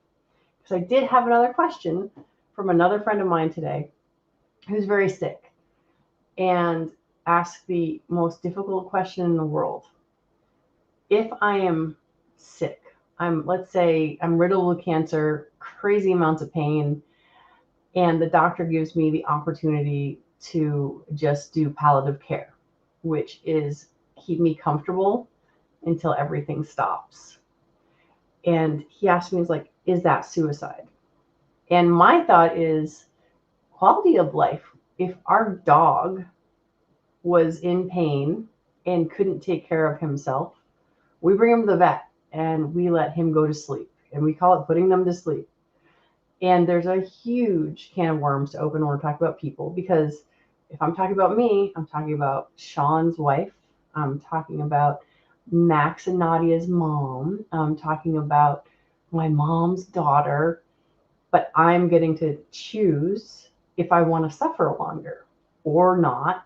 Because I did have another question from another friend of mine today who's very sick and asked the most difficult question in the world. If I am sick, let's say I'm riddled with cancer, crazy amounts of pain, and the doctor gives me the opportunity to just do palliative care, which is keep me comfortable until everything stops. And he asked me, he's like, is that suicide? And my thought is quality of life. If our dog was in pain and couldn't take care of himself, we bring him to the vet and we let him go to sleep. And we call it putting them to sleep. And there's a huge can of worms to open when we're talking about people, because if I'm talking about me, I'm talking about Sean's wife. I'm talking about Max and Nadia's mom. I'm talking about my mom's daughter. But I'm getting to choose if I want to suffer longer or not.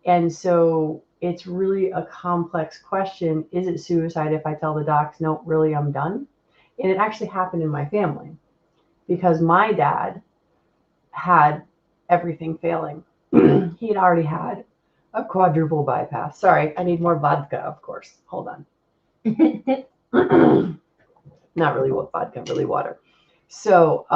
And so it's really a complex question. Is it suicide if I tell the docs, no, really, I'm done? And it actually happened in my family because my dad had everything failing. He had already had a quadruple bypass. Sorry, I need more vodka, of course. Hold on. Not really vodka, really water. So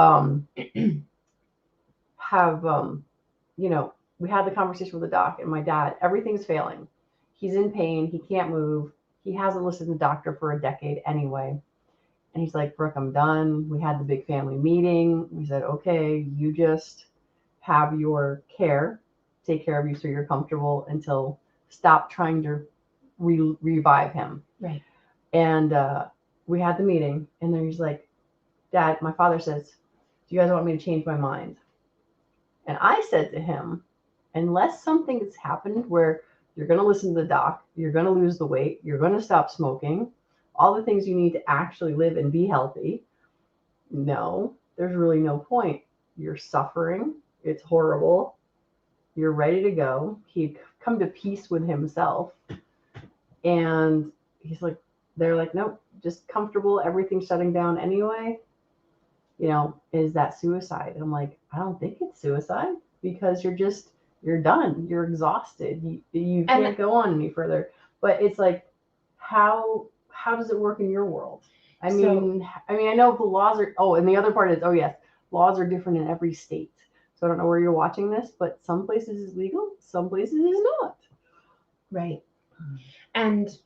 we had the conversation with the doc, and my dad, everything's failing. He's in pain. He can't move. He hasn't listened to the doctor for a decade anyway. And he's like, Brooke, I'm done. We had the big family meeting. We said, okay, you just have your care, take care of you so you're comfortable until stop trying to revive him. Right. And we had the meeting, and then he's like, Dad, my father says, do you guys want me to change my mind? And I said to him, unless something has happened where you're going to listen to the doc, you're going to lose the weight, you're going to stop smoking, all the things you need to actually live and be healthy, no, there's really no point. You're suffering. It's horrible. You're ready to go. He'd come to peace with himself. And he's like, they're like, nope, just comfortable. Everything's shutting down anyway. Is that suicide? And I'm like, I don't think it's suicide because you're done. You're exhausted. You can't go on any further. But it's like, how does it work in your world? I mean, I know the laws are, and the other part is, yes, laws are different in every state. So I don't know where you're watching this, but some places is legal, some places is not. Right. And,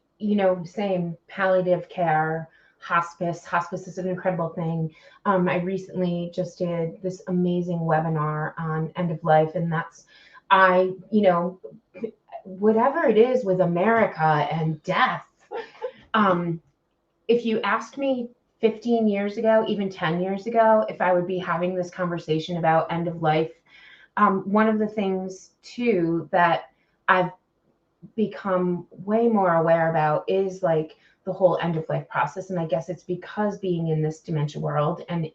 same palliative care, hospice. Hospice is an incredible thing. I recently just did this amazing webinar on end of life, and whatever it is with America and death, if you asked me 15 years ago, even 10 years ago, if I would be having this conversation about end of life, one of the things too that I've become way more aware about is like the whole end of life process. And I guess it's because being in this dementia world, and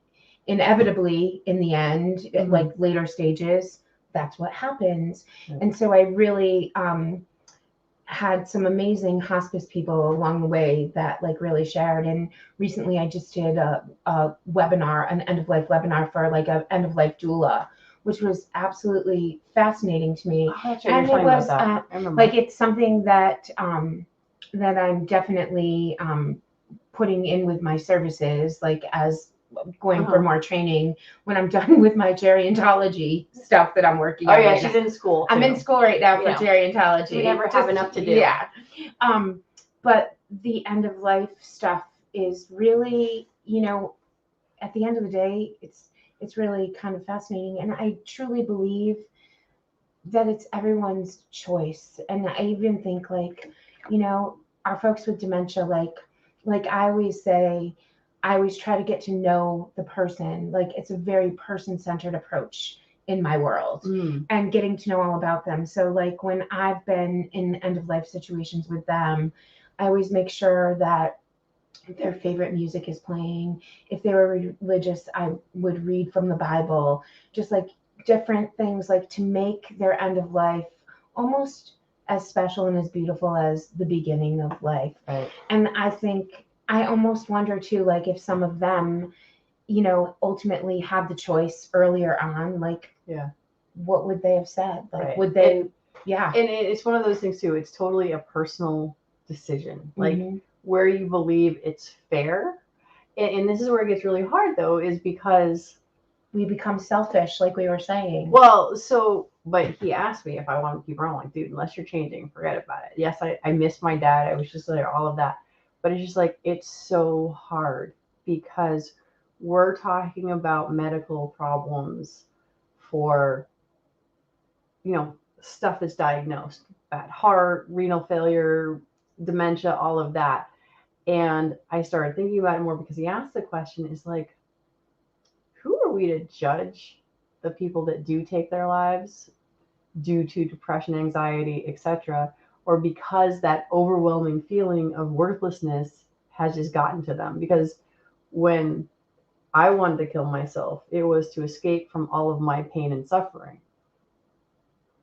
inevitably in the end, like later stages, that's what happens. And so I really had some amazing hospice people along the way that like really shared. And recently I just did a webinar, an end of life webinar for like an end of life doula, which was absolutely fascinating to me. Oh, and it was like, it's something that that I'm definitely putting in with my services, like as going for more training when I'm done with my gerontology stuff that I'm working on. Oh yeah, right she's now. in school. I'm in school right now for gerontology. We never have enough to do. Yeah. But the end of life stuff is really, at the end of the day, it's really kind of fascinating. And I truly believe that it's everyone's choice. And I even think like, our folks with dementia, like I always say, I always try to get to know the person. Like it's a very person-centered approach in my world, and getting to know all about them. So like when I've been in end of life situations with them, I always make sure that their favorite music is playing. If they were religious, I would read from the Bible, just like different things, like to make their end of life almost as special and as beautiful as the beginning of life. Right. And I think I almost wonder too, like if some of them, ultimately had the choice earlier on, like, what would they have said? Like, would they? And it's one of those things too. It's totally a personal decision, like where you believe it's fair. And this is where it gets really hard though, is because we become selfish, like we were saying. Well, but he asked me if I want to keep around. Like, dude, unless you're changing, forget about it. Yes, I miss my dad. I was just like all of that. But it's just like, it's so hard because we're talking about medical problems for, stuff that's diagnosed, bad heart, renal failure, dementia, all of that. And I started thinking about it more because he asked the question, is like, who are we to judge the people that do take their lives due to depression, anxiety, etc., or because that overwhelming feeling of worthlessness has just gotten to them? Because when I wanted to kill myself, it was to escape from all of my pain and suffering.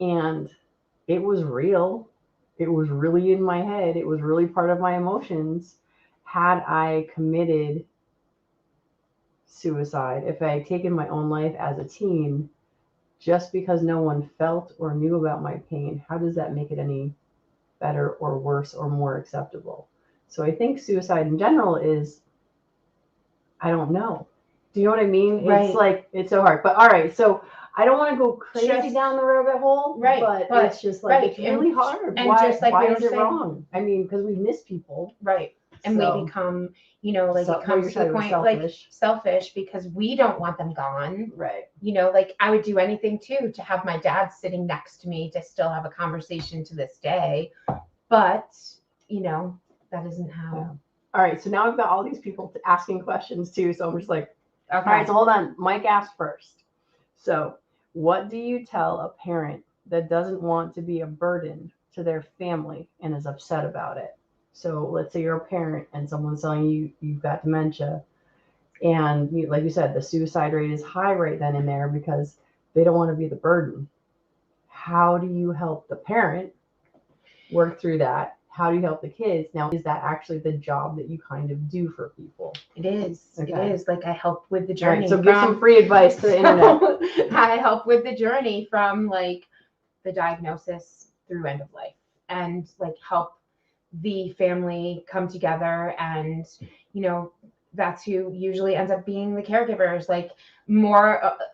And it was real. It was really in my head. It was really part of my emotions. Had I committed suicide, if I had taken my own life as a teen, just because no one felt or knew about my pain, how does that make it any better or worse or more acceptable? So I think suicide in general is, I don't know. Do you know what I mean? Right. It's like, it's so hard. But all right, so I don't want to go crazy down the rabbit hole, right? But it's just like, it's really hard. And why, just like why is it wrong? I mean, because we miss people, right? And we become, like it comes to the point like selfish because we don't want them gone, right? Like I would do anything too to have my dad sitting next to me to still have a conversation to this day, but that isn't how. Yeah. All right, so now I've got all these people asking questions too, so I'm just like, okay. All right, so hold on. Mike asked first. So, what do you tell a parent that doesn't want to be a burden to their family and is upset about it? So, let's say you're a parent and someone's telling you you've got dementia, and like you said, the suicide rate is high right then and there because they don't want to be the burden. How do you help the parent work through that? How do you help the kids? Now, is that actually the job that you kind of do for people? It is. Okay. It is. Like I help with the Right, journey. so give some free advice to the internet. I help with the journey from like the diagnosis through end of life, and like help the family come together. And that's who usually ends up being the caregivers. Like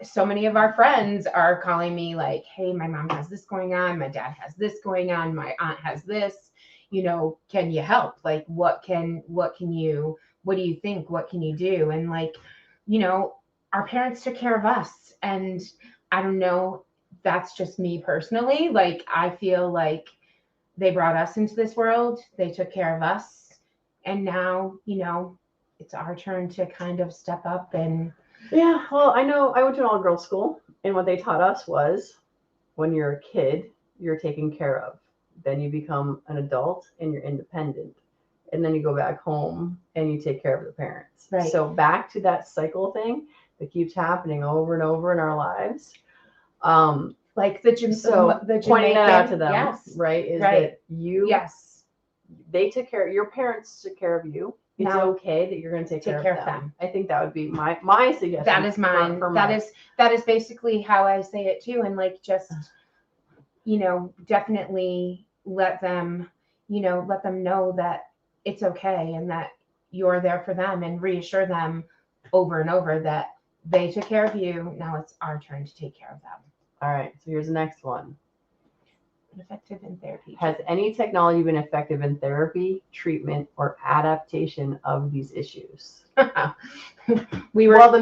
so many of our friends are calling me like, hey, my mom has this going on, my dad has this going on, my aunt has this. Can you help? Like, what can you what do you think? What can you do? And like, our parents took care of us. And I don't know, that's just me personally. Like, I feel like they brought us into this world, they took care of us. And now, it's our turn to kind of step up and. Yeah, well, I know I went to an all-girls school, and what they taught us was when you're a kid, you're taken care of. Then you become an adult and you're independent. And then you go back home and you take care of the parents. Right. So back to that cycle thing that keeps happening over and over in our lives. Like the Pointing that out to them, yes, right? Is right. that they took care, your parents took care of you. It's now, okay that you're going to take care of them. I think that would be my suggestion. That is mine. That is basically how I say it too. And like, just, definitely let them know that it's okay and that you're there for them, and reassure them over and over that they took care of you. Now it's our turn to take care of them. All right. So here's the next one. Effective in therapy. Has any technology been effective in therapy, treatment, or adaptation of these issues? The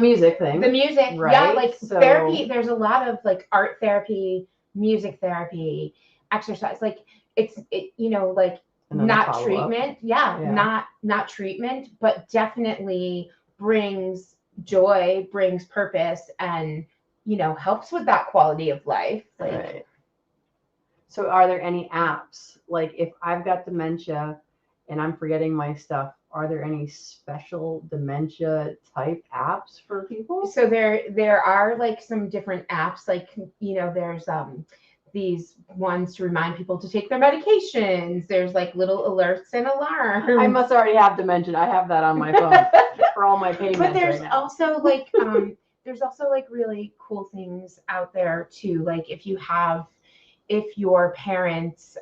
music thing. The music, right? Yeah, like therapy. There's a lot of like art therapy, music therapy, exercise. Like like not treatment. Yeah, not treatment, but definitely brings joy, brings purpose, and helps with that quality of life. Like. Right. So are there any apps? Like if I've got dementia and I'm forgetting my stuff, are there any special dementia type apps for people? So there are like some different apps, like, there's these ones to remind people to take their medications. There's like little alerts and alarms. I must already have dementia. I have that on my phone for all my payments. But there's also like really cool things out there too. Like if your parents,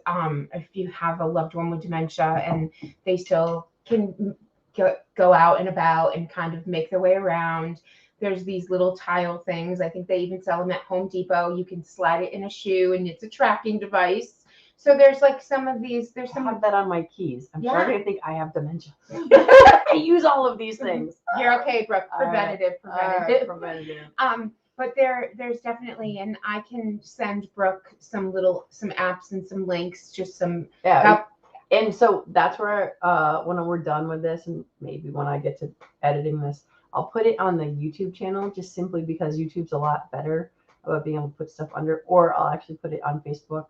if you have a loved one with dementia and they still can go out and about and kind of make their way around, there's these little tile things. I think they even sell them at Home Depot. You can slide it in a shoe and it's a tracking device. So there's like some of these. There's some of that on my keys. I'm starting to think I have dementia. I use all of these things. You're okay, Brooke. Preventative. But there's definitely, and I can send Brooke some apps and some links, just some. Yeah. And so that's where, when we're done with this, and maybe when I get to editing this, I'll put it on the YouTube channel, just simply because YouTube's a lot better about being able to put stuff under, or I'll actually put it on Facebook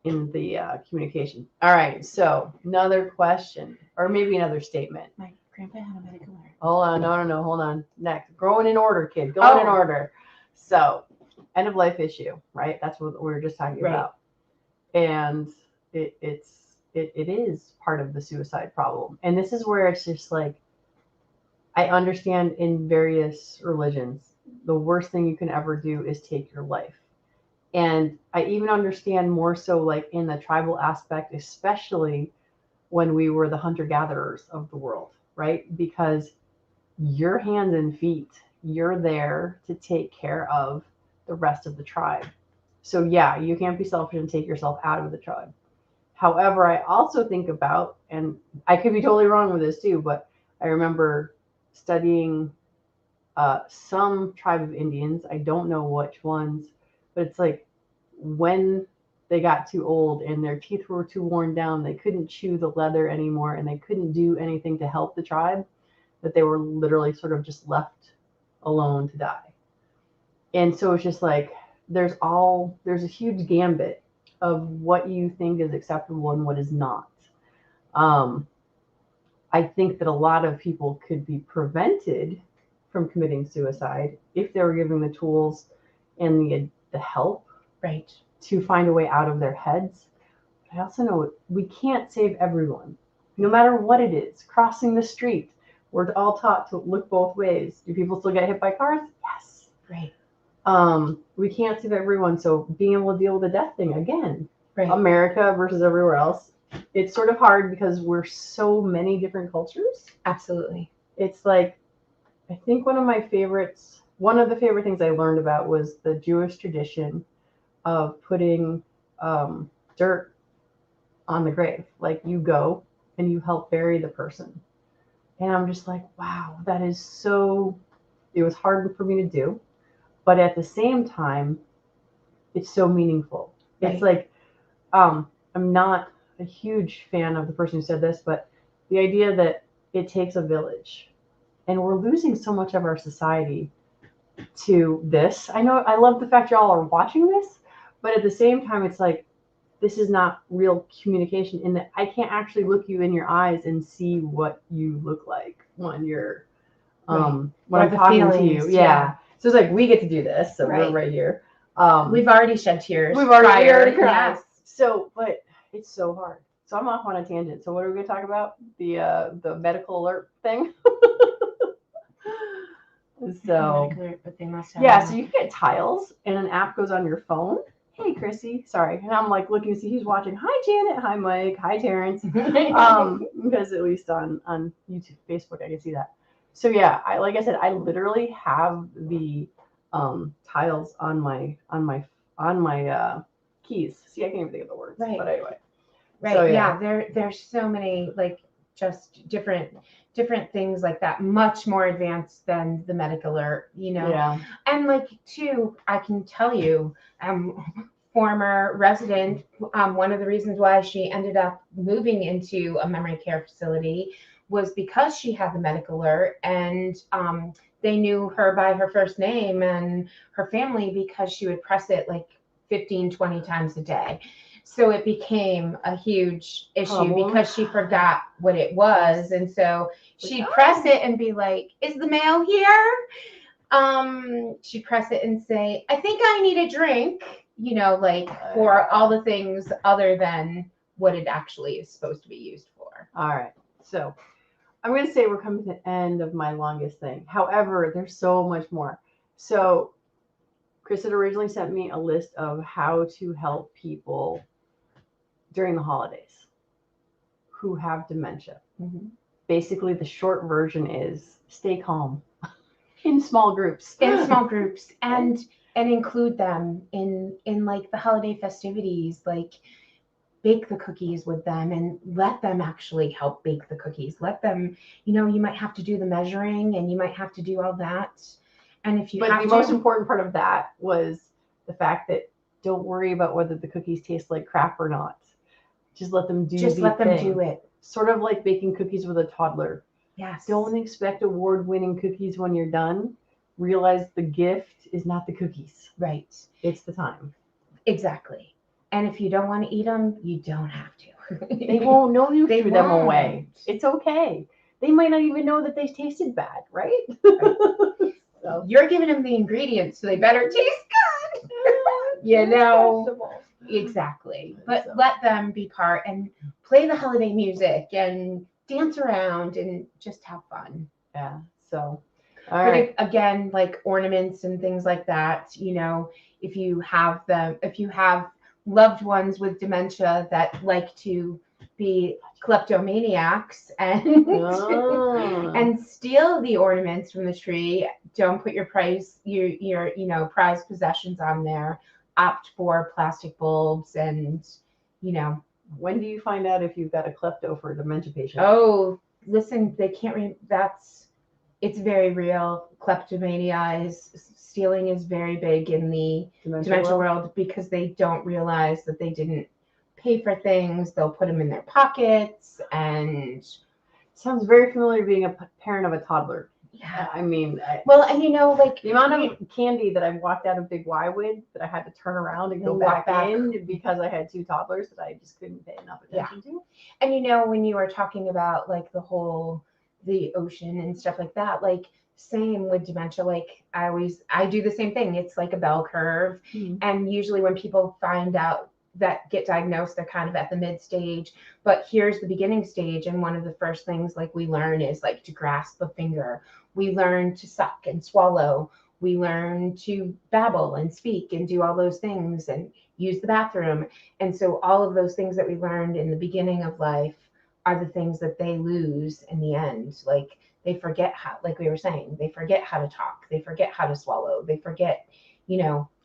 in the communication. All right. So another question, or maybe another statement. My grandpa had a medical alert. Hold on. No. Hold on. Next. Growing in order, kid. Going in order. So, end of life issue, right? That's what we were just talking about. And it is part of the suicide problem. And this is where it's just like, I understand in various religions, the worst thing you can ever do is take your life. And I even understand more so like in the tribal aspect, especially when we were the hunter-gatherers of the world, right? Because your hands and feet, you're there to take care of the rest of the tribe. So yeah, you can't be selfish and take yourself out of the tribe. However, I also think about, and I could be totally wrong with this too, but I remember studying some tribe of Indians. I don't know which ones, but it's like when they got too old and their teeth were too worn down, they couldn't chew the leather anymore and they couldn't do anything to help the tribe, that they were literally sort of just left alone to die. And so it's just like there's a huge gambit of what you think is acceptable and what is not. I think that a lot of people could be prevented from committing suicide if they were given the tools and the help, right, to find a way out of their heads. But I also know we can't save everyone, no matter what it is. Crossing the street, we're all taught to look both ways. Do people still get hit by cars? Yes. Right. We can't save everyone. So being able to deal with the death thing again, right. America versus everywhere else, it's sort of hard because we're so many different cultures. Absolutely. It's like, I think one of the favorite things I learned about was the Jewish tradition of putting dirt on the grave. Like you go and you help bury the person. And I'm just like, wow, that is so, it was hard for me to do. But at the same time, it's so meaningful. It's Right. like, I'm not a huge fan of the person who said this, but the idea that it takes a village. And we're losing so much of our society to this. I know I love the fact y'all are watching this, but at the same time, it's like, this is not real communication in that I can't actually look you in your eyes and see what you look like when you're when Or I'm the talking to feelings, you. Yeah. So it's like we get to do this, so we're Right. right here. We've already shed tears. we already prior. cried. Yes. So, but it's so hard. So I'm off on a tangent. So what are we going to talk about? The medical alert thing. So But they must have yeah, so you can get tiles, and an app goes on your phone. Hey, Chrissy. Sorry, and I'm like looking to see who's watching. Hi, Janet. Hi, Mike. Hi, Terrence. Because at least on YouTube, Facebook, I can see that. So yeah, I like I said, I literally have the tiles on my keys. See, I can't even think of the words. Right. But anyway. Right. So, yeah. There's so many like just different things like that, much more advanced than the medical alert, Yeah. And like too, I can tell you, former resident, one of the reasons why she ended up moving into a memory care facility was because she had the medical alert, and they knew her by her first name and her family because she would press it like 15, 20 times a day. So it became a huge issue because she forgot what it was. And so she'd press it and be like, is the mail here? She'd press it and say, I think I need a drink, like for all the things other than what it actually is supposed to be used for. All right. So I'm going to say we're coming to the end of my longest thing. However, there's so much more. So Chris had originally sent me a list of how to help people during the holidays who have dementia. Mm-hmm. Basically, the short version is stay calm in small groups. And include them in like the holiday festivities, like bake the cookies with them and let them actually help bake the cookies. Let them, you might have to do the measuring and you might have to do all that. And if you But the most important part of that was the fact that don't worry about whether the cookies taste like crap or not. Just let them do do it. Sort of like baking cookies with a toddler. Yes. Don't expect award-winning cookies when you're done. Realize the gift is not the cookies. Right. It's the time. Exactly. And if you don't want to eat them, you don't have to. They won't know you threw them away. It's okay. They might not even know that they tasted bad, right? So you're giving them the ingredients, so they better taste good. Exactly. But let them be part and play the holiday music and dance around and just have fun. Yeah. So, all right. Again, like ornaments and things like that, if you have loved ones with dementia that like to be kleptomaniacs and and steal the ornaments from the tree, don't put your prized possessions on there. Opt for plastic bulbs and, When do you find out if you've got a klepto for a dementia patient? Oh, listen, they can't it's very real. Kleptomania stealing is very big in the dementia world because they don't realize that they didn't pay for things. They'll put them in their pockets and. Sounds very familiar being a parent of a toddler. Yeah. I mean, and like the amount of candy that I walked out of Big Y with that I had to turn around and go back in because I had two toddlers that I just couldn't pay enough attention to. And when you were talking about like the ocean and stuff like that, like same with dementia, like I do the same thing. It's like a bell curve. Mm-hmm. And usually when people find out that get diagnosed, they're kind of at the mid stage, but here's the beginning stage. And one of the first things like we learn is like to grasp a finger. We learn to suck and swallow. We learn to babble and speak and do all those things and use the bathroom. And so all of those things that we learned in the beginning of life are the things that they lose in the end. Like they forget how, like we were saying, they forget how to talk. They forget how to swallow. They forget,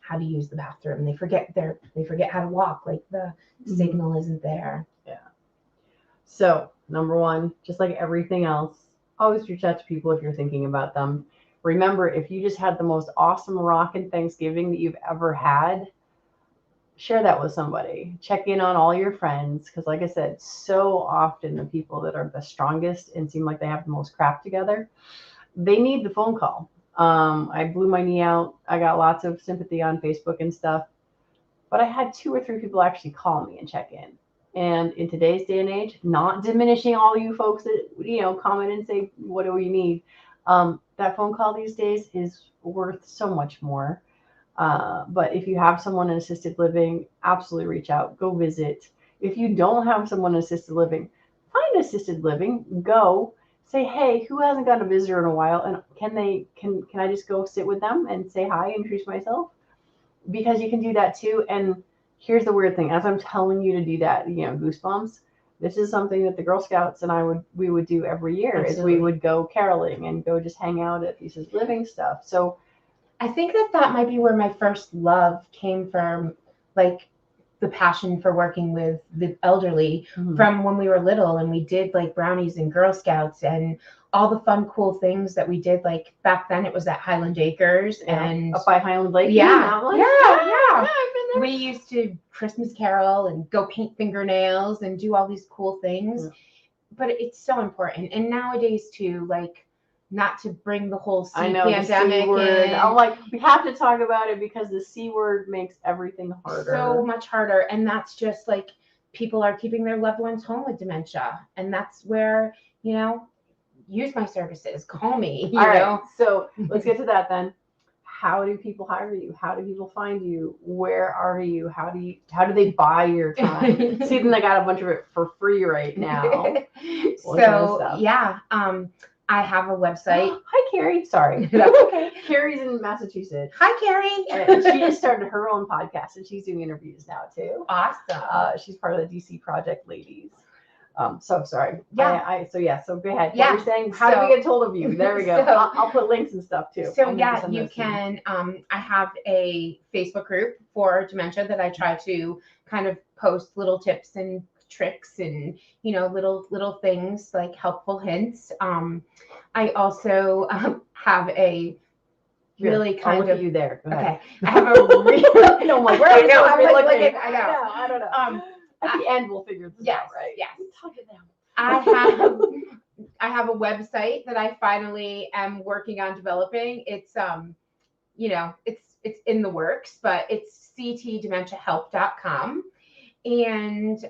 how to use the bathroom. They forget how to walk. Like the signal isn't there. Yeah. So 1, just like everything else, always reach out to people if you're thinking about them. Remember, if you just had the most awesome rockin' Thanksgiving that you've ever had, share that with somebody. Check in on all your friends, because like I said, so often the people that are the strongest and seem like they have the most crap together, they need the phone call. I blew my knee out. I got lots of sympathy on Facebook and stuff, but I had 2 or 3 people actually call me and check in. And in today's day and age, not diminishing all you folks that, you know, comment and say, what do we need? That phone call these days is worth so much more. But if you have someone in assisted living, absolutely reach out, go visit. If you don't have someone in assisted living, find assisted living, go say, hey, who hasn't got a visitor in a while? And can I just go sit with them and say hi and introduce myself? Because you can do that too. And here's the weird thing, as I'm telling you to do that, you know, goosebumps. This is something that the Girl Scouts and we would do every year. Absolutely. Is we would go caroling and go just hang out at assisted living stuff. So I think that might be where my first love came from, like the passion for working with the elderly from when we were little, and we did like brownies and Girl Scouts and all the fun, cool things that we did. Like back then it was at Highland Acres and up by Highland Lake. Yeah. I've been there. We used to Christmas carol and go paint fingernails and do all these cool things. But it's so important. And nowadays too, like, not to bring the whole pandemic in. I'm like, we have to talk about it because the C word makes everything harder. So much harder. And that's just like, people are keeping their loved ones home with dementia. And that's where, you know, use my services, call me. You know? Right. So let's get to that then. How do people hire you? How do people find you? Where are you? How do they buy your time? See, then I got a bunch of it for free right now. So yeah, I have a website. Hi, Carrie. Sorry. That's okay. Carrie's in Massachusetts. Hi, Carrie. And she just started her own podcast, and she's doing interviews now too. Awesome. She's part of the DC Project Ladies. So sorry. Yeah. So go ahead. Yeah. What you're saying, how do we get hold of you? There we go. I'll put links and stuff too. So yeah, you can, I have a Facebook group for dementia that I try to kind of post little tips and tricks and, you know, little things like helpful hints. I also have a really kind of you there. Go ahead. Okay. I have a really no, like, where are you going? I know. I don't know. At the end, we'll figure this out, right? Yes. Talk it down. I have a website that I finally am working on developing. It's you know, it's in the works, but it's ctdementiahelp.com. And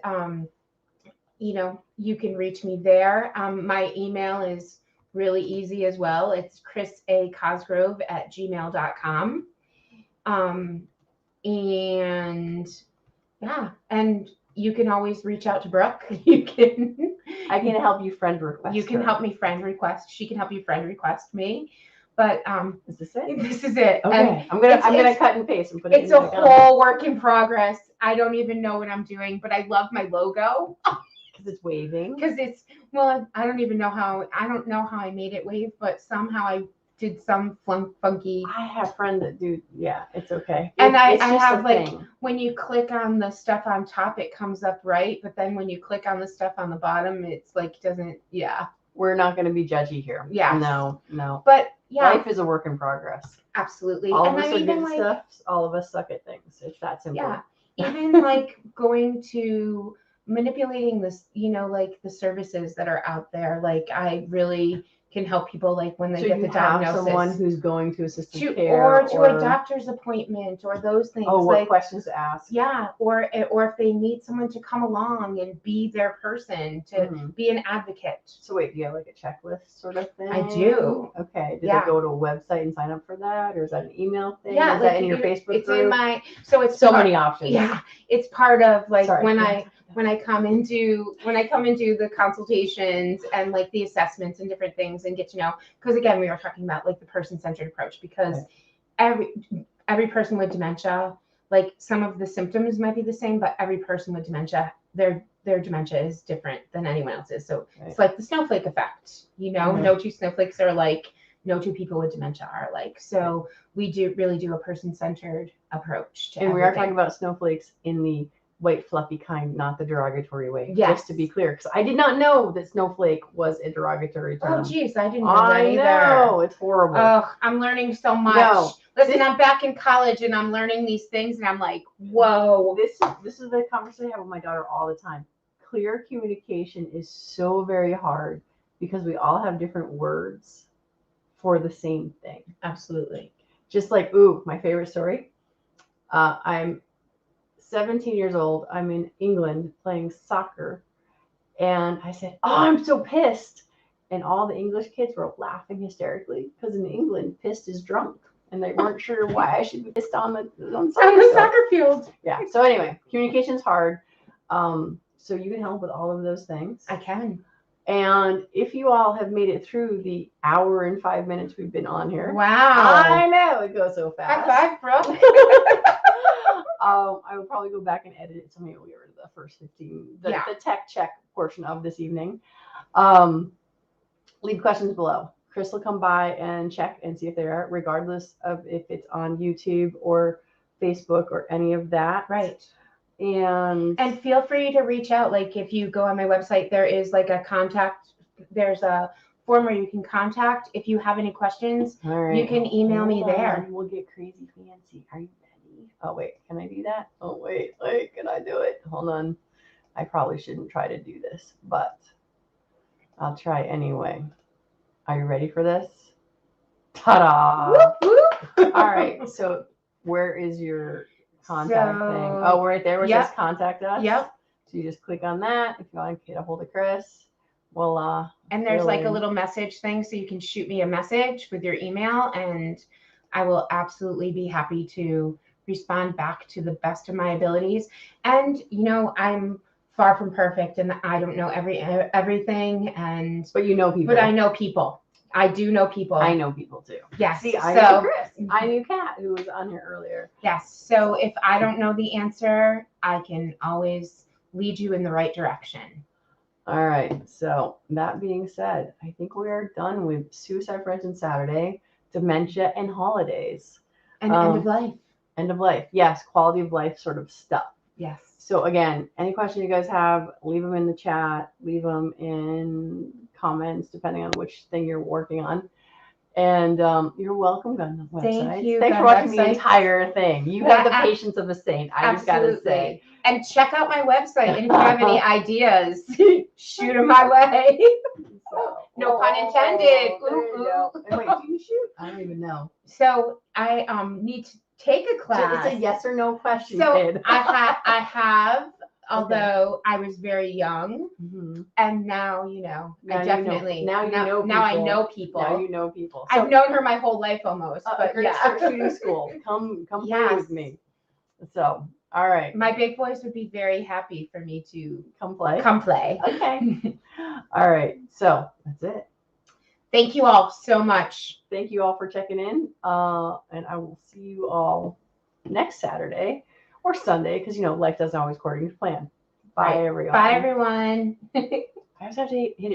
you know, you can reach me there. My email is really easy as well. It's chrisacosgrove@gmail.com. And yeah, and you can always reach out to Brooke. I can help you friend request. You can help me friend request. She can help you friend request me. But is this it? This is it. Okay. And I'm gonna cut and paste and put it. It's a whole work in progress. I don't even know what I'm doing, but I love my logo. Because it's waving. Because it's I don't know how I made it wave, but somehow I did some funky. I have friends that do. Yeah, it's okay. And I have like when you click on the stuff on top, it comes up right, but then when you click on the stuff on the bottom, it's like doesn't. Yeah, we're not going to be judgy here. Yeah, no. But yeah, life is a work in progress. Absolutely. All of us are good stuff. All of us suck at things. It's that simple. Yeah, even like going to manipulating this, you know, like the services that are out there. Like I really can help people, like when they get the diagnosis. Someone who's going to assisted care or to a doctor's appointment or those things. Oh, what questions to ask? Yeah, or if they need someone to come along and be their person, to be an advocate. So wait, do you have like a checklist sort of thing? I do. Okay. Did they go to a website and sign up for that, or is that an email thing? Yeah, is that in your Facebook group? It's in my. So it's so many options. Yeah, it's part of like when I come into the consultations and like the assessments and different things and get to know, because again, we were talking about like the person-centered approach, because every person with dementia, like some of the symptoms might be the same, but every person with dementia, their dementia is different than anyone else's. So it's like the snowflake effect, you know, no two snowflakes are like, no two people with dementia are alike. So we really do a person-centered approach to everything. We are talking about snowflakes in the white fluffy kind, not the derogatory way. Yes. Just to be clear, because I did not know that snowflake was a derogatory term. Oh, geez, I didn't know that either. I know, it's horrible. Oh, I'm learning so much. No, Listen, I'm back in college and I'm learning these things, and I'm like, whoa. This is the conversation I have with my daughter all the time. Clear communication is so very hard because we all have different words for the same thing. Absolutely. Just like, ooh, my favorite story. I'm 17 years old. I'm in England playing soccer. And I said, oh, I'm so pissed. And all the English kids were laughing hysterically because in England, pissed is drunk. And they weren't sure why I should be pissed on the soccer field. Yeah. So anyway, communication's hard. So you can help with all of those things. I can. And if you all have made it through the hour and 5 minutes we've been on here. Wow. I know, it goes so fast. High five, bro. I will probably go back and edit it. So maybe we'll get rid of the first 15, the tech check portion of this evening. Leave questions below. Chris will come by and check and see if they are, regardless of if it's on YouTube or Facebook or any of that. Right. And feel free to reach out. Like if you go on my website, there is like a contact. There's a form where you can contact. If you have any questions, you can email me there. We'll get crazy fancy. Are you ready? Oh wait, can I do that? Oh wait, can I do it? Hold on. I probably shouldn't try to do this, but I'll try anyway. Are you ready for this? Ta-da! Whoop, whoop. All right. So where is your contact thing? Oh, right there where it says contact us. Yep. So you just click on that if you want to get a hold of Chris. Well, and there's like a little message thing, so you can shoot me a message with your email, and I will absolutely be happy to respond back to the best of my abilities. And I'm far from perfect, and I don't know everything, but you know people. But I know people. I do know people. I know people too. Yes. See, I know Chris. I knew Kat, who was on here earlier. Yes. So if I don't know the answer, I can always lead you in the right direction. All right. So that being said, I think we are done with Suicide Prevention Saturday, dementia, and holidays. And end of life. End of life. Yes. Quality of life sort of stuff. Yes. So again, any questions you guys have, leave them in the chat, leave them in comments, depending on which thing you're working on. And you're welcome, Gundam website. Thank you. Thanks for watching the entire thing. You have the patience of a saint. I just gotta say. And check out my website. And if you have any ideas, shoot them my way. No pun intended. And wait, do you shoot? I don't even know. So I need to take a class. It's a yes or no question. So kid. I have, although I was very young, and now I definitely now I know people. Now you know people. So, I've known her my whole life almost. But start shooting school. Come play with me. So. All right. My big boys would be very happy for me to come play. Okay. All right. So that's it. Thank you all so much. Thank you all for checking in. And I will see you all next Saturday or Sunday because life doesn't always according to plan. Bye, everyone. Bye, everyone. I just have to hit it.